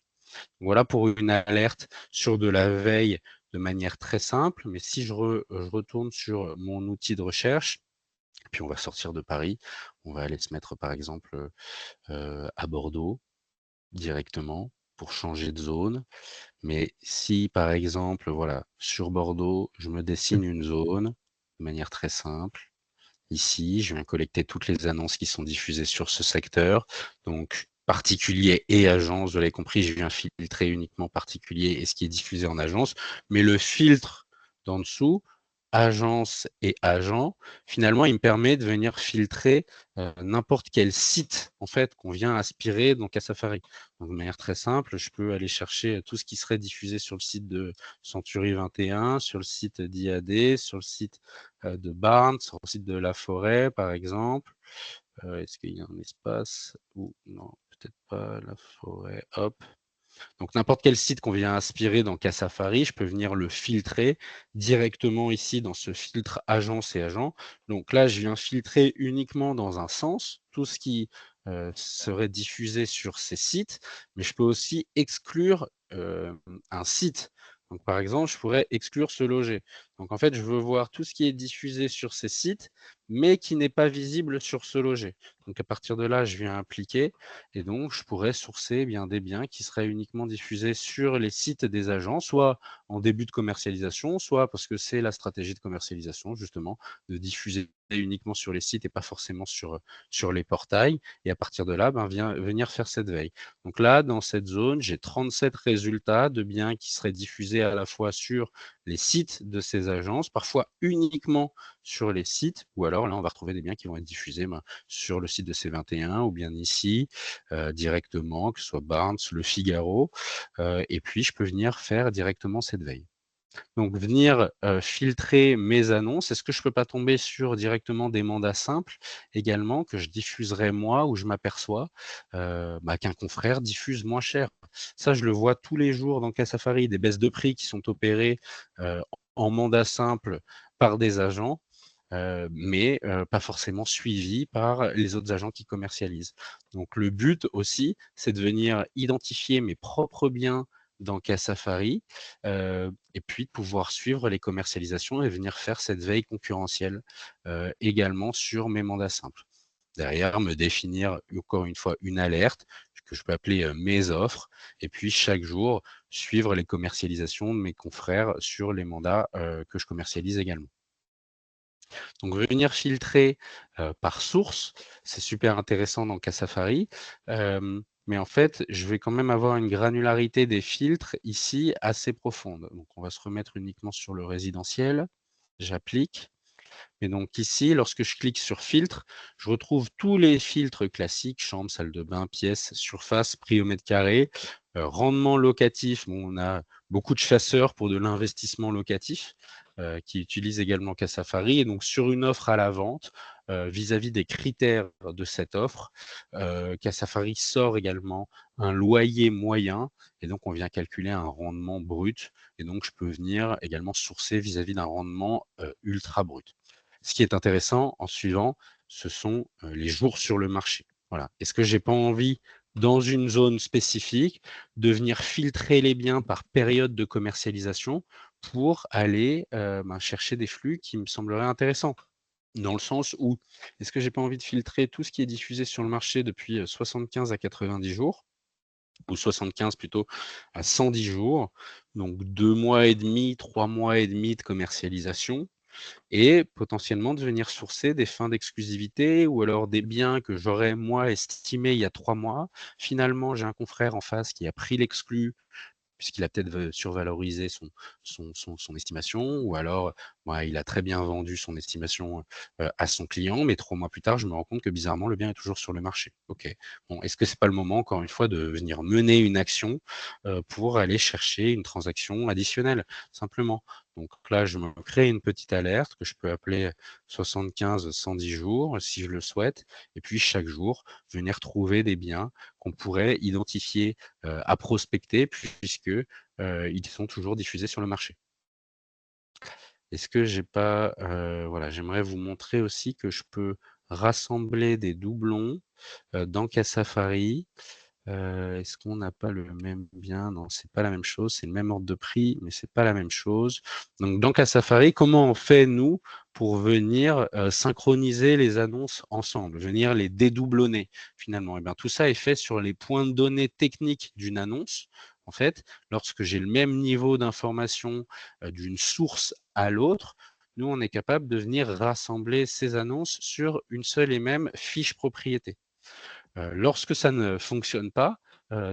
Voilà pour une alerte sur de la veille de manière très simple, mais si je retourne sur mon outil de recherche, puis on va sortir de Paris, on va aller se mettre par exemple à Bordeaux directement pour changer de zone. Mais si par exemple, voilà, sur Bordeaux, je me dessine une zone de manière très simple. Ici, je viens collecter toutes les annonces qui sont diffusées sur ce secteur. Donc, particulier et agence, vous l'avez compris, je viens filtrer uniquement particulier et ce qui est diffusé en agence. Mais le filtre d'en dessous, agence et agent, finalement, il me permet de venir filtrer n'importe quel site en fait qu'on vient aspirer donc à Safari. Donc, de manière très simple, je peux aller chercher tout ce qui serait diffusé sur le site de Century 21, sur le site d'IAD, sur le site de Barnes, sur le site de La Forêt, par exemple. Est-ce qu'il y a un espace ou non, peut-être pas La Forêt. Hop. Donc, n'importe quel site qu'on vient aspirer dans Casafari, je peux venir le filtrer directement ici dans ce filtre agence et agent. Donc là, je viens filtrer uniquement dans un sens tout ce qui serait diffusé sur ces sites, mais je peux aussi exclure un site. Donc, par exemple, je pourrais exclure ce loger. Donc, en fait, je veux voir tout ce qui est diffusé sur ces sites, mais qui n'est pas visible sur ce loger. Donc, à partir de là, je viens appliquer et donc, je pourrais sourcer bien des biens qui seraient uniquement diffusés sur les sites des agents, soit en début de commercialisation, soit parce que c'est la stratégie de commercialisation, justement, de diffuser uniquement sur les sites et pas forcément sur les portails. Et à partir de là, venir faire cette veille. Donc là, dans cette zone, j'ai 37 résultats de biens qui seraient diffusés à la fois sur les sites de ces agences, parfois uniquement sur les sites, ou alors là, on va retrouver des biens qui vont être diffusés sur le site de C21 ou bien ici, directement, que ce soit Barnes, Le Figaro, et puis je peux venir faire directement cette veille. Donc venir filtrer mes annonces, est-ce que je ne peux pas tomber sur directement des mandats simples également que je diffuserai moi, où je m'aperçois qu'un confrère diffuse moins cher. Ça, je le vois tous les jours dans Casafari, des baisses de prix qui sont opérées en mandat simple par des agents, mais pas forcément suivis par les autres agents qui commercialisent. Donc le but aussi, c'est de venir identifier mes propres biens dans Casafari, et puis de pouvoir suivre les commercialisations et venir faire cette veille concurrentielle également sur mes mandats simples. Derrière, me définir encore une fois une alerte que je peux appeler mes offres, et puis chaque jour, suivre les commercialisations de mes confrères sur les mandats que je commercialise également. Donc venir filtrer par source, c'est super intéressant dans Casafari. mais en fait, je vais quand même avoir une granularité des filtres ici assez profonde. Donc, on va se remettre uniquement sur le résidentiel. J'applique. Et donc ici, lorsque je clique sur filtre, je retrouve tous les filtres classiques, chambre, salle de bain, pièce, surface, prix au mètre carré, rendement locatif. Bon, on a beaucoup de chasseurs pour de l'investissement locatif qui utilisent également Casafari. Et donc sur une offre à la vente, vis-à-vis des critères de cette offre, Casafari sort également un loyer moyen. Et donc on vient calculer un rendement brut. Et donc je peux venir également sourcer vis-à-vis d'un rendement ultra brut. Ce qui est intéressant en suivant, ce sont les jours sur le marché. Voilà. Est-ce que j'ai pas envie, dans une zone spécifique, de venir filtrer les biens par période de commercialisation pour aller chercher des flux qui me sembleraient intéressants? Dans le sens où, est-ce que j'ai pas envie de filtrer tout ce qui est diffusé sur le marché depuis 75 à 90 jours, ou 75 plutôt à 110 jours, donc 2 mois et demi, 3 mois et demi de commercialisation, et potentiellement de venir sourcer des fins d'exclusivité ou alors des biens que j'aurais moi estimés il y a 3 mois. Finalement, j'ai un confrère en face qui a pris l'exclu puisqu'il a peut-être survalorisé son estimation, ou alors il a très bien vendu son estimation à son client, mais 3 mois plus tard, je me rends compte que bizarrement, le bien est toujours sur le marché. Ok. Bon, est-ce que c'est pas le moment, encore une fois, de venir mener une action pour aller chercher une transaction additionnelle, simplement? Donc là, je me crée une petite alerte que je peux appeler 75-110 jours, si je le souhaite, et puis chaque jour, venir trouver des biens qu'on pourrait identifier à prospecter, puisque ils sont toujours diffusés sur le marché. Est-ce que j'ai pas, voilà, j'aimerais vous montrer aussi que je peux rassembler des doublons dans Casafari. Est-ce qu'on n'a pas le même bien? Non, c'est pas la même chose, c'est le même ordre de prix, mais c'est pas la même chose. Donc dans Casafari, comment on fait, nous, pour venir synchroniser les annonces ensemble, venir les dédoublonner finalement? Eh bien, tout ça est fait sur les points de données techniques d'une annonce. En fait, lorsque j'ai le même niveau d'information d'une source à l'autre, nous, on est capable de venir rassembler ces annonces sur une seule et même fiche propriété. Lorsque ça ne fonctionne pas,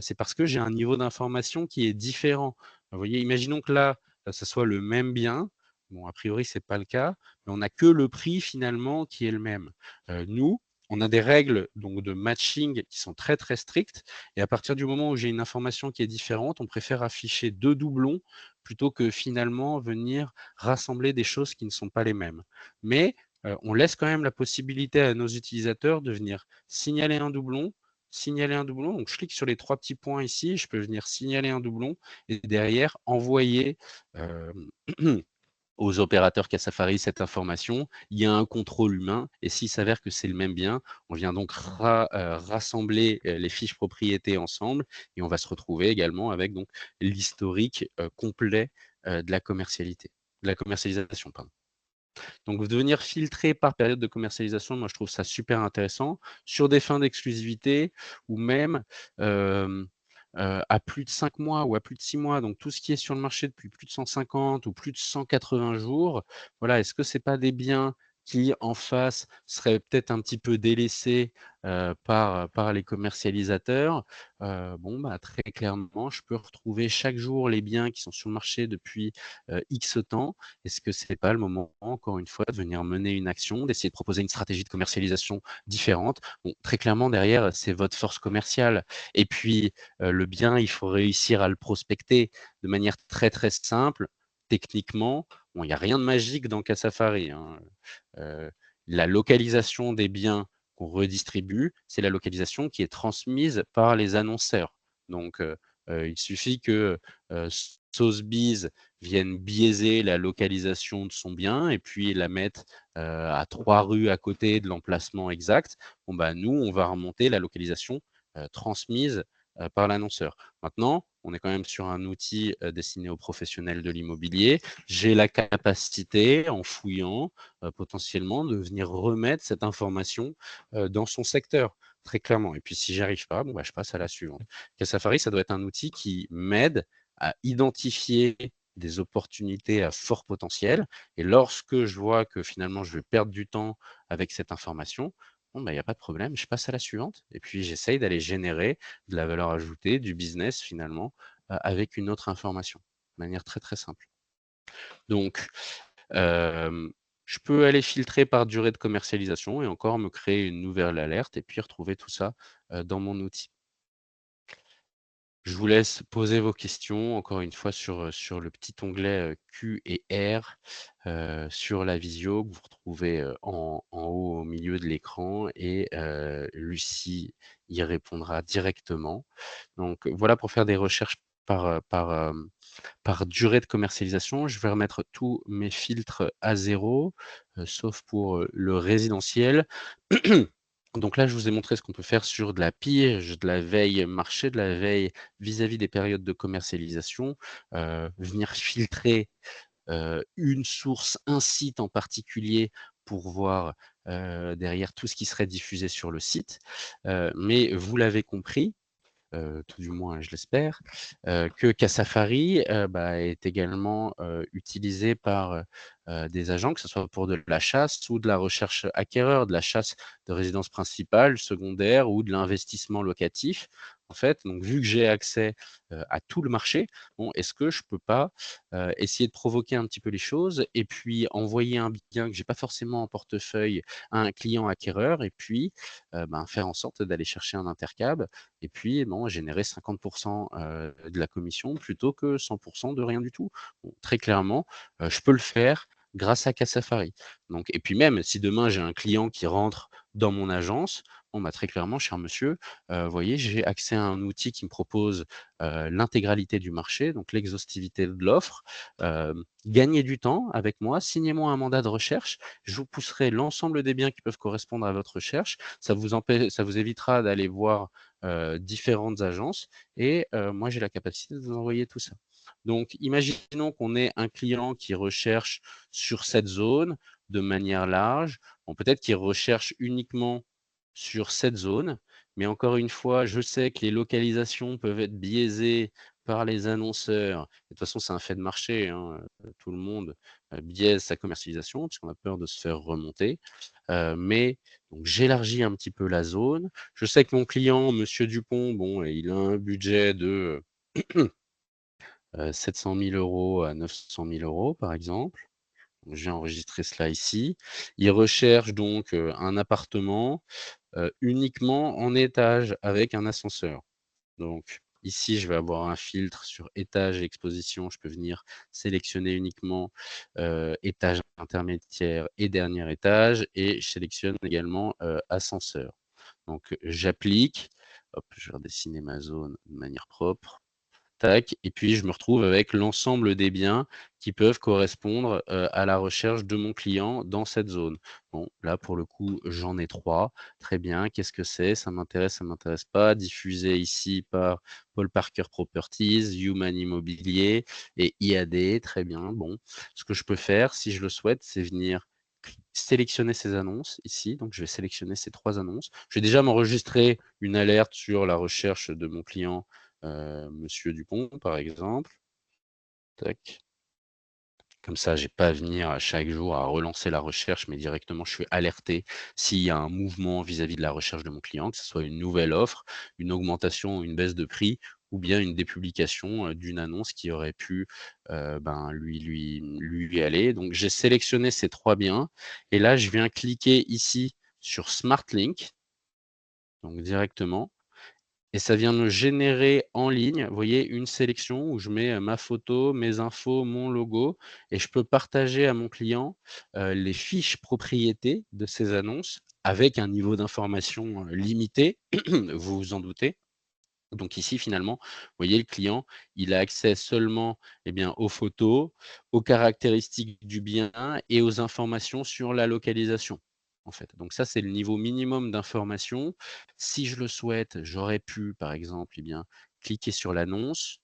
c'est parce que j'ai un niveau d'information qui est différent. Vous voyez, imaginons que là, ça soit le même bien. Bon, a priori, c'est pas le cas, mais on n'a que le prix finalement qui est le même. Nous, on a des règles donc de matching qui sont très très strictes, et à partir du moment où j'ai une information qui est différente, on préfère afficher 2 doublons plutôt que finalement venir rassembler des choses qui ne sont pas les mêmes. Mais on laisse quand même la possibilité à nos utilisateurs de venir signaler un doublon. Donc je clique sur les 3 petits points ici, je peux venir signaler un doublon et derrière envoyer aux opérateurs Casafari cette information. Il y a un contrôle humain, et s'il s'avère que c'est le même bien, on vient donc rassembler les fiches propriétés ensemble, et on va se retrouver également avec donc l'historique complet de la commercialisation, pardon. Donc, de venir filtrer par période de commercialisation, moi, je trouve ça super intéressant. Sur des fins d'exclusivité ou même à plus de 5 mois ou à plus de 6 mois, donc tout ce qui est sur le marché depuis plus de 150 ou plus de 180 jours, voilà, est-ce que ce n'est pas des biens qui, en face, seraient peut-être un petit peu délaissés par les commercialisateurs? Très clairement, je peux retrouver chaque jour les biens qui sont sur le marché depuis X temps. Est-ce que ce n'est pas le moment, encore une fois, de venir mener une action, d'essayer de proposer une stratégie de commercialisation différente? Bon, très clairement, derrière, c'est votre force commerciale. Et puis, le bien, il faut réussir à le prospecter de manière très, très simple. Techniquement, bon, il n'y a rien de magique dans Casafari, hein. La localisation des biens qu'on redistribue, c'est la localisation qui est transmise par les annonceurs. Donc, il suffit que Sotheby's vienne biaiser la localisation de son bien et puis la mettre à 3 rues à côté de l'emplacement exact. Nous, on va remonter la localisation transmise par l'annonceur. Maintenant, on est quand même sur un outil destiné aux professionnels de l'immobilier. J'ai la capacité, en fouillant, potentiellement, de venir remettre cette information dans son secteur, très clairement. Et puis, si j'y arrive pas, je passe à la suivante. Casafari, ça doit être un outil qui m'aide à identifier des opportunités à fort potentiel. Et lorsque je vois que finalement, je vais perdre du temps avec cette information, Bon, bah, il n'y a pas de problème, je passe à la suivante et puis j'essaye d'aller générer de la valeur ajoutée, du business finalement, avec une autre information, de manière très, très simple. Donc, je peux aller filtrer par durée de commercialisation et encore me créer une nouvelle alerte et puis retrouver tout ça, dans mon outil. Je vous laisse poser vos questions, encore une fois sur le petit onglet, Q et R, sur la visio que vous retrouvez, en haut au milieu de l'écran et Lucie y répondra directement. Donc voilà pour faire des recherches par durée de commercialisation. Je vais remettre tous mes filtres à 0, sauf pour, le résidentiel. Donc là, je vous ai montré ce qu'on peut faire sur de la pige, de la veille marché, de la veille vis-à-vis des périodes de commercialisation, venir filtrer, une source, un site en particulier pour voir, derrière tout ce qui serait diffusé sur le site. Mais vous l'avez compris, tout du moins je l'espère, que Casafari, est également, utilisé par, des agents, que ce soit pour de la chasse ou de la recherche acquéreur, de la chasse de résidence principale, secondaire ou de l'investissement locatif. En fait, donc vu que j'ai accès, à tout le marché, bon, est-ce que je peux pas, essayer de provoquer un petit peu les choses et puis envoyer un bien que j'ai pas forcément en portefeuille à un client acquéreur et puis, faire en sorte d'aller chercher un intercab et puis bon, générer 50 de la commission plutôt que 100 de rien du tout. Bon, très clairement, je peux le faire grâce à Casafari. Donc et puis même si demain j'ai un client qui rentre dans mon agence, bon, très clairement, cher monsieur, vous voyez, j'ai accès à un outil qui me propose, l'intégralité du marché, donc l'exhaustivité de l'offre. Gagnez du temps avec moi, signez-moi un mandat de recherche, je vous pousserai l'ensemble des biens qui peuvent correspondre à votre recherche. Ça vous évitera d'aller voir différentes agences et moi j'ai la capacité de vous envoyer tout ça. Donc imaginons qu'on ait un client qui recherche sur cette zone de manière large. Bon, peut-être qu'il recherche uniquement sur cette zone, mais encore une fois, je sais que les localisations peuvent être biaisées par les annonceurs. De toute façon, c'est un fait de marché, hein, tout le monde, biaise sa commercialisation puisqu'on a peur de se faire remonter. Mais donc j'élargis un petit peu la zone. Je sais que mon client, monsieur Dupont, bon, il a un budget de, 700 000 € à 900 000 € par exemple. Donc j'ai enregistré cela ici. Il recherche donc, un appartement, uniquement en étage avec un ascenseur. Donc ici, je vais avoir un filtre sur étage et exposition. Je peux venir sélectionner uniquement, étage intermédiaire et dernier étage et je sélectionne également, ascenseur. Donc j'applique, hop, je vais redessiner ma zone de manière propre. Tac et puis je me retrouve avec l'ensemble des biens qui peuvent correspondre, à la recherche de mon client dans cette zone. Bon, là, pour le coup, j'en ai 3. Très bien, qu'est-ce que c'est? Ça m'intéresse pas. Diffusé ici par Paul Parker Properties, Human Immobilier et IAD. Très bien, bon. Ce que je peux faire, si je le souhaite, c'est venir sélectionner ces annonces ici. Donc je vais sélectionner ces 3 annonces. Je vais déjà m'enregistrer une alerte sur la recherche de mon client Monsieur Dupont, par exemple. Tac. Comme ça, j'ai pas à venir à chaque jour à relancer la recherche, mais directement, je suis alerté s'il y a un mouvement vis-à-vis de la recherche de mon client, que ce soit une nouvelle offre, une augmentation, une baisse de prix ou bien une dépublication, d'une annonce qui aurait pu, lui aller. Donc j'ai sélectionné ces 3 biens et là, je viens cliquer ici sur Smart Link, donc directement. Et ça vient me générer en ligne, vous voyez, une sélection où je mets, ma photo, mes infos, mon logo et je peux partager à mon client, les fiches propriétés de ces annonces avec un niveau d'information, limité, vous vous en doutez. Donc ici, finalement, vous voyez, le client, il a accès seulement, eh bien, aux photos, aux caractéristiques du bien et aux informations sur la localisation, en fait. Donc ça, c'est le niveau minimum d'information. Si je le souhaite, j'aurais pu, par exemple, eh bien, cliquer sur l'annonce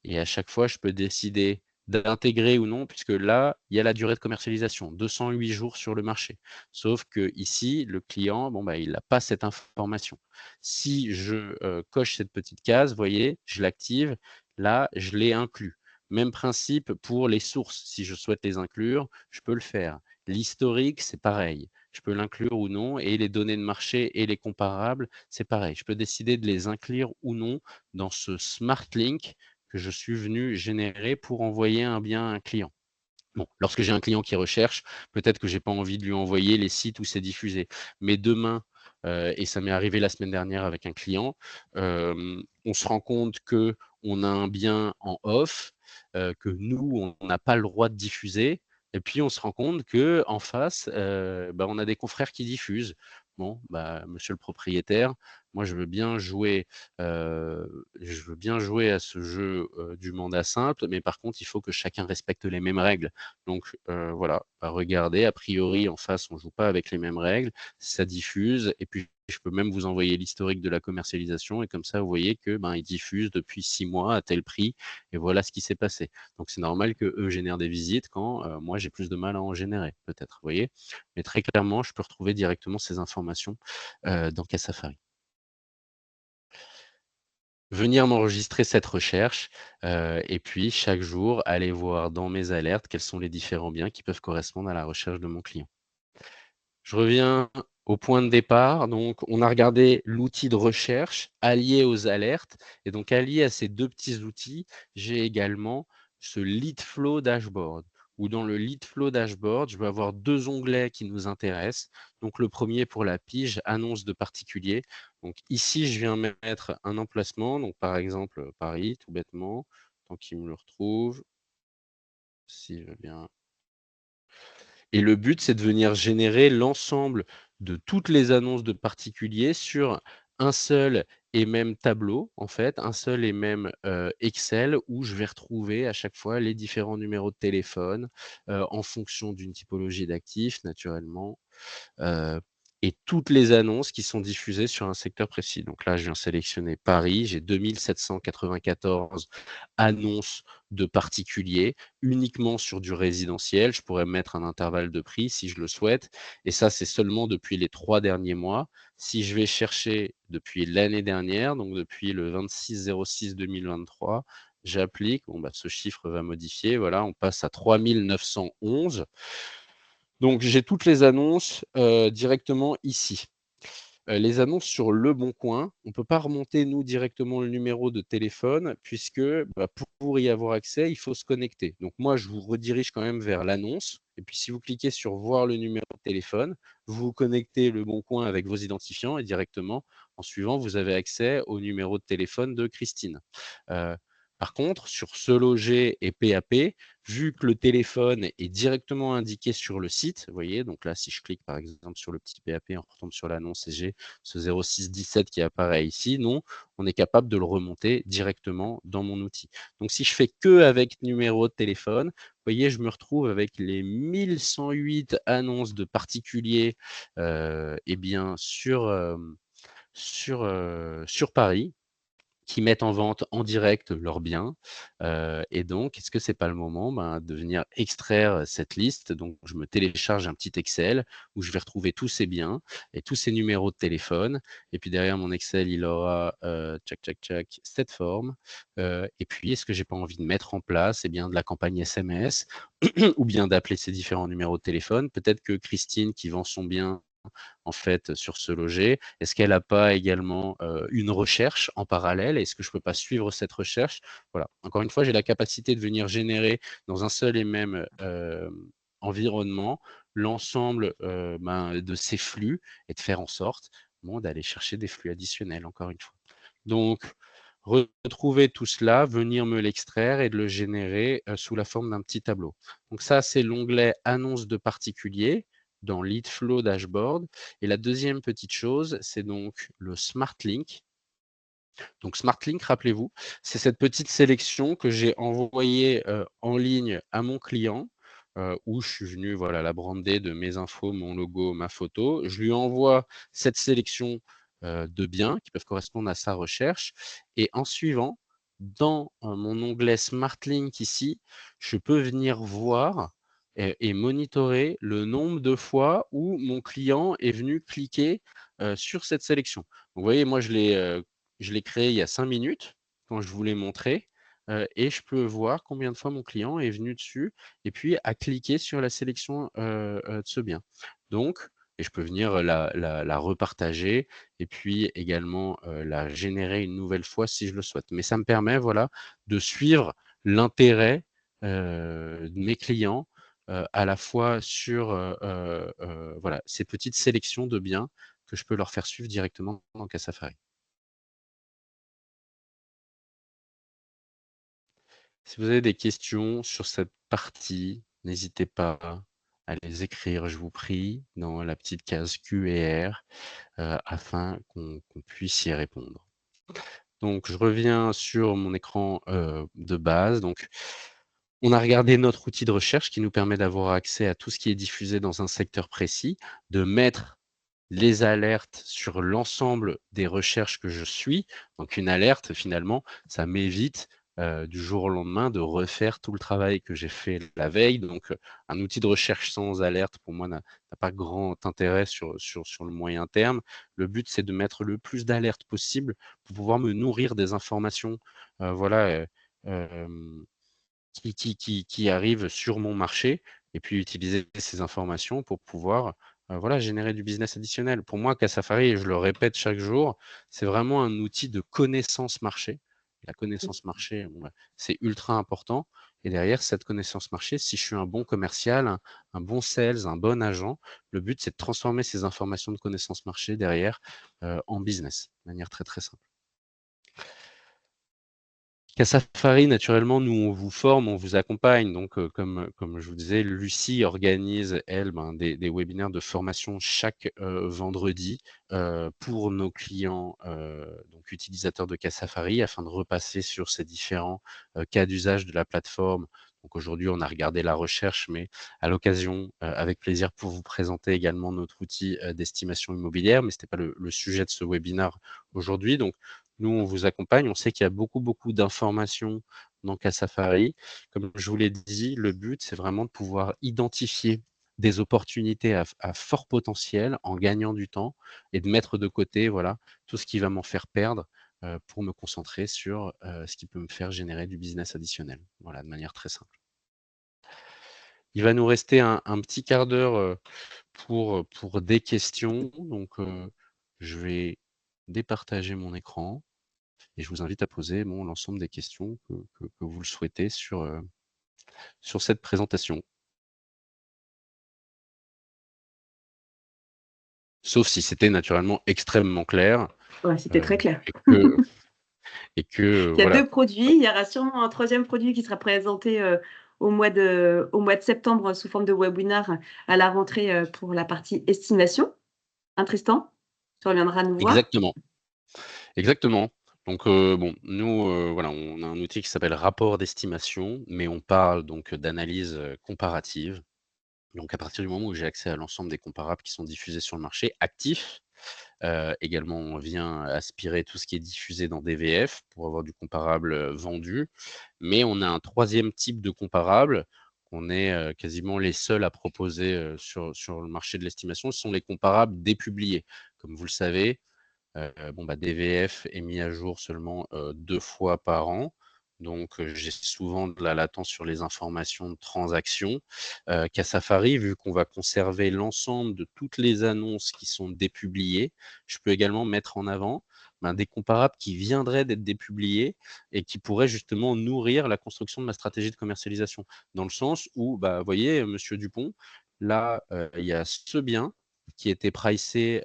et à chaque fois, je peux décider d'intégrer ou non, puisque là, il y a la durée de commercialisation, 208 jours sur le marché. Sauf que ici, le client, il n'a pas cette information. Si je coche cette petite case, vous voyez, je l'active, là, je l'ai inclus. Même principe pour les sources. Si je souhaite les inclure, je peux le faire. L'historique, c'est pareil. je peux l'inclure ou non. Et les données de marché et les comparables, c'est pareil. Je peux décider de les inclure ou non dans ce Smart Link que je suis venu générer pour envoyer un bien à un client. Bon, lorsque j'ai un client qui recherche, peut-être que j'ai pas envie de lui envoyer les sites où c'est diffusé. Mais demain, et ça m'est arrivé la semaine dernière avec un client, on se rend compte qu'on a un bien en off, que nous, on n'a pas le droit de diffuser. Et puis, on se rend compte qu'en face, on a des confrères qui diffusent. Bon, monsieur le propriétaire, moi, je veux bien jouer à ce jeu du mandat simple, mais par contre, il faut que chacun respecte les mêmes règles. Donc voilà, regardez, a priori, en face, on ne joue pas avec les mêmes règles, ça diffuse, et puis je peux même vous envoyer l'historique de la commercialisation, et comme ça, vous voyez que ils diffusent depuis 6 mois à tel prix, et voilà ce qui s'est passé. Donc c'est normal qu'eux génèrent des visites quand moi, j'ai plus de mal à en générer, peut-être, vous voyez. Mais très clairement, je peux retrouver directement ces informations dans Casafari. Venir m'enregistrer cette recherche et puis chaque jour, aller voir dans mes alertes quels sont les différents biens qui peuvent correspondre à la recherche de mon client. Je reviens au point de départ. Donc, on a regardé l'outil de recherche allié aux alertes. Et donc, allié à ces deux petits outils, j'ai également ce Lead Flow Dashboard, où dans le Lead Flow Dashboard, je vais avoir deux onglets qui nous intéressent. Donc, le premier pour la pige, annonce de particulier. Donc, ici, je viens mettre un emplacement. Donc, par exemple, Paris, tout bêtement, tant qu'il me le retrouve. Si je viens. Et le but, c'est de venir générer l'ensemble de toutes les annonces de particuliers sur un seul et même tableau, en fait, un seul et même Excel où je vais retrouver à chaque fois les différents numéros de téléphone en fonction d'une typologie d'actifs, naturellement, et toutes les annonces qui sont diffusées sur un secteur précis. Donc là, je viens sélectionner Paris, j'ai 2794 annonces de particuliers uniquement sur du résidentiel. Je pourrais mettre un intervalle de prix si je le souhaite. Et ça, c'est seulement depuis les 3 derniers mois. Si je vais chercher depuis l'année dernière, donc depuis le 26/06/2023, j'applique, ce chiffre va modifier, voilà, on passe à 3911. Donc, j'ai toutes les annonces directement ici. Les annonces sur Le Bon Coin, on ne peut pas remonter, nous, directement le numéro de téléphone puisque pour y avoir accès, il faut se connecter. Donc, moi, je vous redirige quand même vers l'annonce. Et puis, si vous cliquez sur « Voir le numéro de téléphone », vous vous connectez Le Bon Coin avec vos identifiants et directement, en suivant, vous avez accès au numéro de téléphone de Christine. Par contre, sur Se Loger et PAP, vu que le téléphone est directement indiqué sur le site, vous voyez, donc là, si je clique par exemple sur le petit PAP, on retombe sur l'annonce et j'ai ce 0617 qui apparaît ici, non, on est capable de le remonter directement dans mon outil. Donc, si je fais que avec numéro de téléphone, vous voyez, je me retrouve avec les 1108 annonces de particuliers sur Paris, qui mettent en vente en direct leurs biens. Et donc, est-ce que c'est pas le moment de venir extraire cette liste? Donc, je me télécharge un petit Excel où je vais retrouver tous ces biens et tous ces numéros de téléphone. Et puis derrière mon Excel, il aura cette forme. Et puis, est-ce que j'ai pas envie de mettre en place de la campagne SMS ou bien d'appeler ces différents numéros de téléphone? Peut-être que Christine, qui vend son bien en fait sur Se Loger, est-ce qu'elle n'a pas également une recherche en parallèle? Est-ce que je ne peux pas suivre cette recherche? Voilà. Encore une fois, j'ai la capacité de venir générer dans un seul et même environnement l'ensemble de ces flux et de faire en sorte d'aller chercher des flux additionnels, encore une fois. Donc, retrouver tout cela, venir me l'extraire et de le générer sous la forme d'un petit tableau. Donc ça, c'est l'onglet Annonce de particulier dans Lead Flow Dashboard. Et la deuxième petite chose, c'est donc le Smart Link. Donc Smart Link, rappelez-vous, c'est cette petite sélection que j'ai envoyée en ligne à mon client, où je suis venu la brander de mes infos, mon logo, ma photo. Je lui envoie cette sélection de biens qui peuvent correspondre à sa recherche. Et en suivant, dans mon onglet Smart Link ici, je peux venir voir et monitorer le nombre de fois où mon client est venu cliquer sur cette sélection. Donc, vous voyez, moi, je l'ai créé il y a 5 minutes quand je vous l'ai montré et je peux voir combien de fois mon client est venu dessus et puis a cliqué sur la sélection de ce bien. Donc, et je peux venir la repartager et puis également la générer une nouvelle fois si je le souhaite. Mais ça me permet, voilà, de suivre l'intérêt de mes clients à la fois sur voilà, ces petites sélections de biens que je peux leur faire suivre directement dans Casafari. Si vous avez des questions sur cette partie, n'hésitez pas à les écrire, je vous prie, dans la petite case Q&R afin qu'on puisse y répondre. Donc, je reviens sur mon écran de base. Donc, on a regardé notre outil de recherche qui nous permet d'avoir accès à tout ce qui est diffusé dans un secteur précis, de mettre les alertes sur l'ensemble des recherches que je suis. Donc une alerte, finalement, ça m'évite du jour au lendemain de refaire tout le travail que j'ai fait la veille. Donc un outil de recherche sans alerte, pour moi, n'a pas grand intérêt sur le moyen terme. Le but, c'est de mettre le plus d'alertes possible pour pouvoir me nourrir des informations voilà, qui arrivent sur mon marché et puis utiliser ces informations pour pouvoir, voilà, générer du business additionnel. Pour moi, Casafari, et je le répète chaque jour, c'est vraiment un outil de connaissance marché. La connaissance marché, bon, bah, c'est ultra important et derrière cette connaissance marché, si je suis un bon commercial, un bon sales, un bon agent, le but, c'est de transformer ces informations de connaissance marché derrière, en business, de manière très, très simple. Casafari, naturellement, nous, on vous forme, on vous accompagne. Donc, comme je vous disais, Lucie organise, elle, des webinaires de formation chaque vendredi pour nos clients, donc utilisateurs de Casafari, afin de repasser sur ces différents cas d'usage de la plateforme. Donc, aujourd'hui, on a regardé la recherche, mais à l'occasion, avec plaisir, pour vous présenter également notre outil d'estimation immobilière. Mais ce n'était pas le sujet de ce webinaire aujourd'hui. Donc, nous, on vous accompagne. On sait qu'il y a beaucoup, beaucoup d'informations dans Casafari. Comme je vous l'ai dit, le but, c'est vraiment de pouvoir identifier des opportunités à fort potentiel en gagnant du temps et de mettre de côté, voilà, tout ce qui va m'en faire perdre pour me concentrer sur ce qui peut me faire générer du business additionnel. Voilà, de manière très simple. Il va nous rester un petit quart d'heure pour des questions. Donc, je vais départager mon écran. Et je vous invite à poser l'ensemble des questions que vous le souhaitez sur cette présentation. Sauf si c'était naturellement extrêmement clair. Ouais, c'était très clair. Et que Il y a voilà. 2 produits. Il y aura sûrement un 3e produit qui sera présenté au mois de septembre sous forme de webinar à la rentrée pour la partie estimation. Hein, Tristan? Tu reviendras nous voir. Exactement. Exactement. Donc, bon, nous, voilà, on a un outil qui s'appelle rapport d'estimation, mais on parle donc d'analyse comparative. Donc, à partir du moment où j'ai accès à l'ensemble des comparables qui sont diffusés sur le marché actif, également, on vient aspirer tout ce qui est diffusé dans DVF pour avoir du comparable vendu. Mais on a un 3e type de comparable qu'on est quasiment les seuls à proposer sur le marché de l'estimation. Ce sont les comparables dépubliés. Comme vous le savez, DVF est mis à jour seulement 2 fois par an. Donc, j'ai souvent de la latence sur les informations de transactions. Casafari, vu qu'on va conserver l'ensemble de toutes les annonces qui sont dépubliées, je peux également mettre en avant des comparables qui viendraient d'être dépubliés et qui pourraient justement nourrir la construction de ma stratégie de commercialisation. Dans le sens où, vous voyez, monsieur Dupont, là, il y a ce bien qui était pricé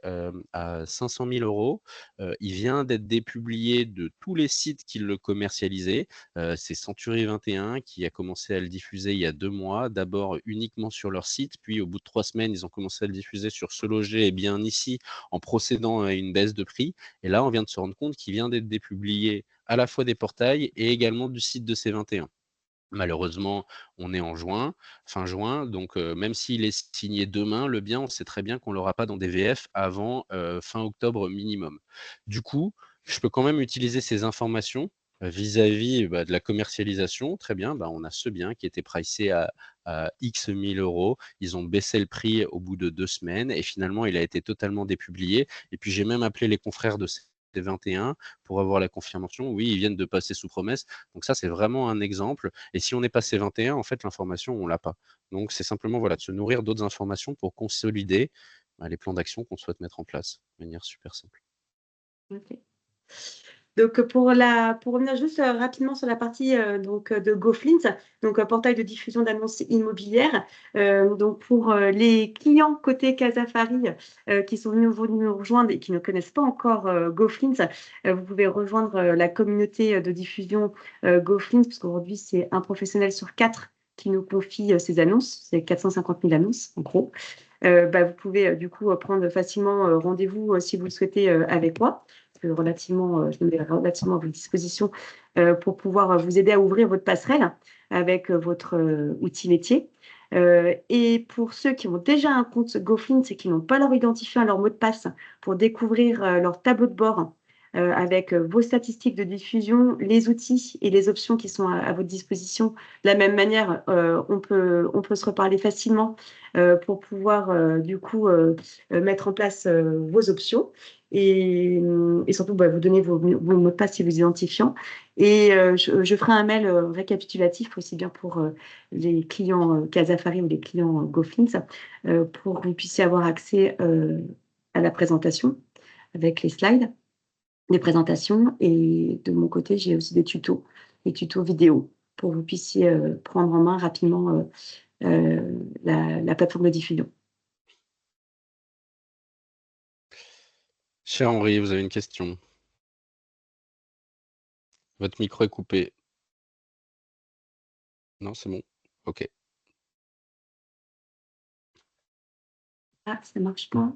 à 500 000 €. Il vient d'être dépublié de tous les sites qui le commercialisaient. C'est Century 21 qui a commencé à le diffuser il y a 2 mois, d'abord uniquement sur leur site, puis au bout de 3 semaines, ils ont commencé à le diffuser sur Se Loger et Bien Ici en procédant à une baisse de prix. Et là, on vient de se rendre compte qu'il vient d'être dépublié à la fois des portails et également du site de C21. Malheureusement, on est en fin juin, donc même s'il est signé demain, le bien, on sait très bien qu'on ne l'aura pas dans DVF avant fin octobre minimum. Du coup, je peux quand même utiliser ces informations vis-à-vis de la commercialisation. Très bien, on a ce bien qui était pricé à X 1000 €. Ils ont baissé le prix au bout de 2 semaines et finalement, il a été totalement dépublié. Et puis, j'ai même appelé les confrères de C21 pour avoir la confirmation. Oui, ils viennent de passer sous promesse. Donc ça, c'est vraiment un exemple. Et si on est passé 21, en fait, l'information, on l'a pas. Donc c'est simplement, voilà, de se nourrir d'autres informations pour consolider les plans d'action qu'on souhaite mettre en place de manière super simple. Ok. Donc, pour revenir juste rapidement sur la partie de GoFlint, donc portail de diffusion d'annonces immobilières. Donc, pour les clients côté Casafari qui sont venus nous rejoindre et qui ne connaissent pas encore GoFlint, vous pouvez rejoindre la communauté de diffusion GoFlint, parce qu'aujourd'hui, c'est un professionnel sur 4 qui nous confie ces annonces. C'est 450 000 annonces, en gros. Vous pouvez du coup prendre facilement rendez-vous si vous le souhaitez avec moi. Je me mets relativement à votre disposition pour pouvoir vous aider à ouvrir votre passerelle avec votre outil métier. Et pour ceux qui ont déjà un compte GoFlint et qui n'ont pas leur identifiant, leur mot de passe pour découvrir leur tableau de bord avec vos statistiques de diffusion, les outils et les options qui sont à votre disposition. De la même manière, on peut se reparler facilement pour pouvoir du coup mettre en place vos options et surtout vous donner vos mots de passe et vos identifiants. Et je ferai un mail récapitulatif aussi bien pour les clients Casafari ou les clients GoFlint pour que vous puissiez avoir accès à la présentation avec les slides, les présentations. Et de mon côté, j'ai aussi des tutos vidéo pour que vous puissiez prendre en main rapidement la plateforme de diffusion. Cher Henri, vous avez une question? Votre micro est coupé. Non, c'est bon? Ok. Ah, ça marche pas.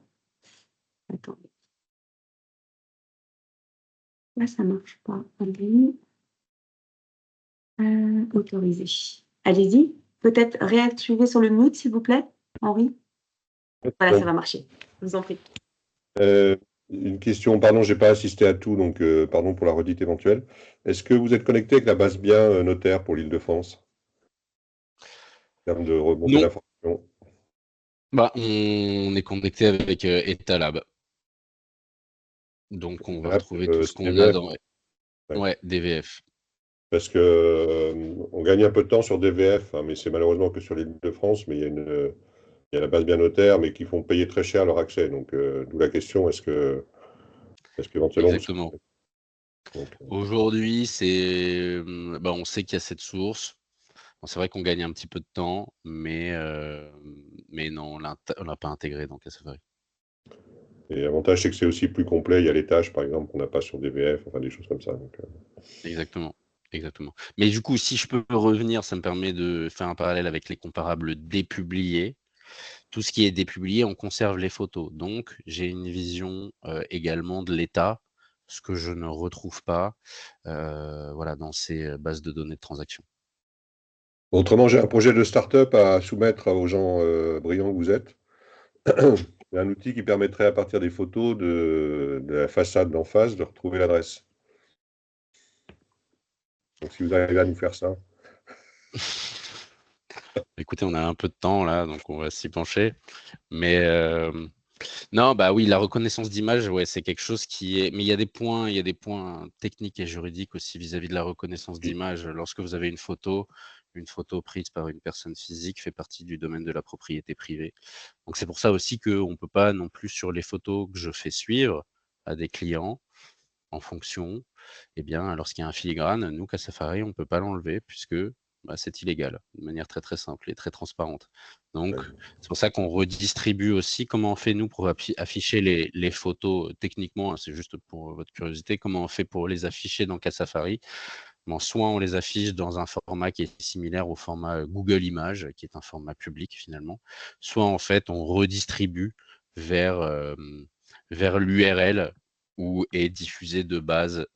Attendez. Là, ça marche pas. Allez. Autoriser. Allez-y. Peut-être réactiver sur le mute, s'il vous plaît, Henri. Voilà, ça va marcher. Je vous en prie. Une question, pardon, j'ai pas assisté à tout, donc pardon pour la redite éventuelle. Est-ce que vous êtes connecté avec la base bien notaire pour l'Île-de-France en termes de remontée Non. d'informations? On est connecté avec Etalab. Donc, on va retrouver tout ce qu'on a DVF, dans ouais. DVF. Parce que on gagne un peu de temps sur DVF, hein, mais c'est malheureusement que sur l'Île-de-France, mais il y a la base bien notaire, mais qui font payer très cher leur accès. Donc, d'où la question, est-ce qu'éventuellement Exactement. Aujourd'hui, on sait qu'il y a cette source. Bon, c'est vrai qu'on gagne un petit peu de temps, mais non, on l'a pas intégré dans Casafari. Et l'avantage, c'est que c'est aussi plus complet. Il y a les tâches, par exemple, qu'on n'a pas sur DVF, enfin des choses comme ça. Donc, Exactement. Mais du coup, si je peux revenir, ça me permet de faire un parallèle avec les comparables dépubliés. Tout ce qui est dépublié, on conserve les photos. Donc, j'ai une vision également de l'état, ce que je ne retrouve pas dans ces bases de données de transactions. autrement, j'ai un projet de start-up à soumettre aux gens brillants que vous êtes. Un outil qui permettrait, à partir des photos de la façade d'en face, de retrouver l'adresse. Donc, si vous arrivez à nous faire ça. Écoutez, on a un peu de temps là, donc on va s'y pencher. Mais non, oui, la reconnaissance d'image, ouais, c'est quelque chose qui est. Mais il y a des points techniques et juridiques aussi vis-à-vis de la reconnaissance d'image. Lorsque vous avez une photo prise par une personne physique fait partie du domaine de la propriété privée. Donc c'est pour ça aussi qu'on ne peut pas non plus sur les photos que je fais suivre à des clients en fonction, lorsqu'il y a un filigrane, nous, Casafari, on ne peut pas l'enlever puisque c'est illégal, de manière très très simple et très transparente. Donc, c'est pour ça qu'on redistribue aussi. Comment on fait, nous, pour afficher les photos techniquement, c'est juste pour votre curiosité, comment on fait pour les afficher dans Casafari? Soit on les affiche dans un format qui est similaire au format Google Images, qui est un format public finalement, soit en fait on redistribue vers l'URL où est diffusée de base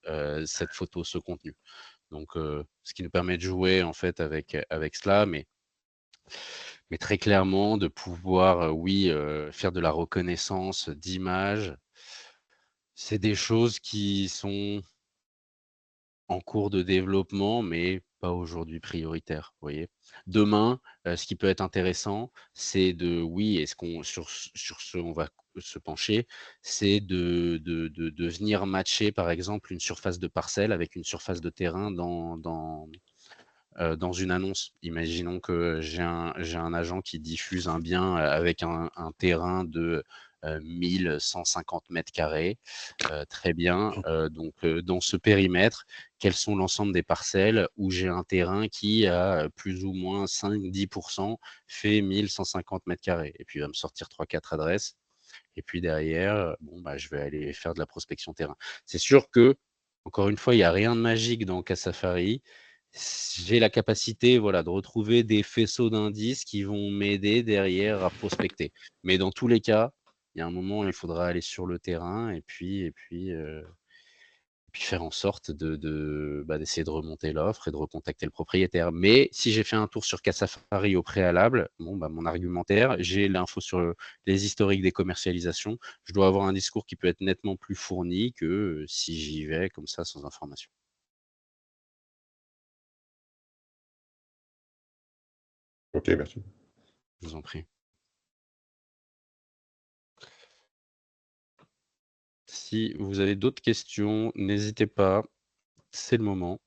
cette photo, ce contenu. Donc, ce qui nous permet de jouer en fait avec cela, mais très clairement de pouvoir, faire de la reconnaissance d'images. C'est des choses qui sont en cours de développement, mais pas aujourd'hui prioritaire, vous voyez? Demain, ce qui peut être intéressant, c'est est-ce qu'on sur ce on va se pencher, c'est de venir matcher, par exemple, une surface de parcelle avec une surface de terrain dans une annonce. Imaginons que j'ai un agent qui diffuse un bien avec un terrain de 1150 mètres carrés. Très bien. Donc, dans ce périmètre, quels sont l'ensemble des parcelles où j'ai un terrain qui, à plus ou moins 5-10%, fait 1150 mètres carrés. Et puis, il va me sortir 3-4 adresses. Et puis derrière, bon, bah, je vais aller faire de la prospection terrain. C'est sûr que, encore une fois, il n'y a rien de magique dans Casafari. J'ai la capacité, voilà, de retrouver des faisceaux d'indices qui vont m'aider derrière à prospecter. Mais dans tous les cas, il y a un moment où il faudra aller sur le terrain et puis faire en sorte d'essayer de remonter l'offre et de recontacter le propriétaire. Mais si j'ai fait un tour sur Casafari au préalable, bon, bah, mon argumentaire, j'ai l'info sur les historiques des commercialisations, je dois avoir un discours qui peut être nettement plus fourni que si j'y vais comme ça sans information. Ok, merci. Je vous en prie. Si vous avez d'autres questions, n'hésitez pas, c'est le moment.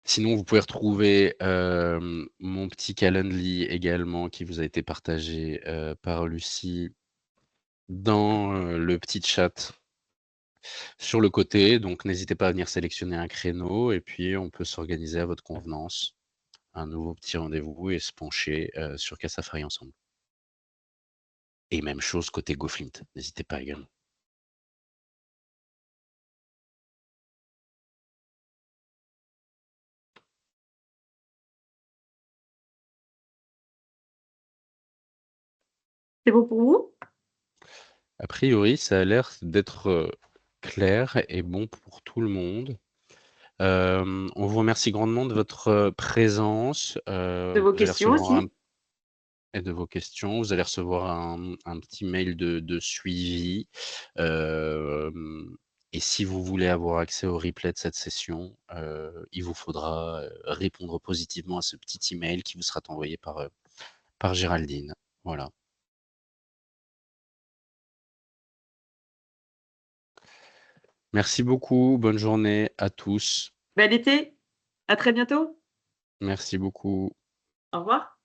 Sinon, vous pouvez retrouver mon petit Calendly également qui vous a été partagé par Lucie dans le petit chat sur le côté. Donc, n'hésitez pas à venir sélectionner un créneau et puis on peut s'organiser à votre convenance un nouveau petit rendez-vous et se pencher sur Casafari ensemble. Et même chose côté GoFlint, n'hésitez pas également. C'est bon pour vous? A priori, ça a l'air d'être clair et bon pour tout le monde. On vous remercie grandement de votre présence. De vos Vous allez questions recevoir aussi? et de vos questions. Vous allez recevoir un petit mail de suivi. Et si vous voulez avoir accès au replay de cette session, il vous faudra répondre positivement à ce petit email qui vous sera envoyé par Géraldine. Voilà. Merci beaucoup. Bonne journée à tous. Bel été. À très bientôt. Merci beaucoup. Au revoir.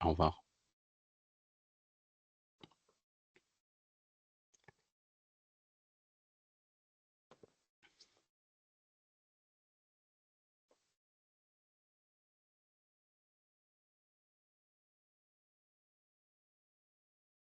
Au revoir.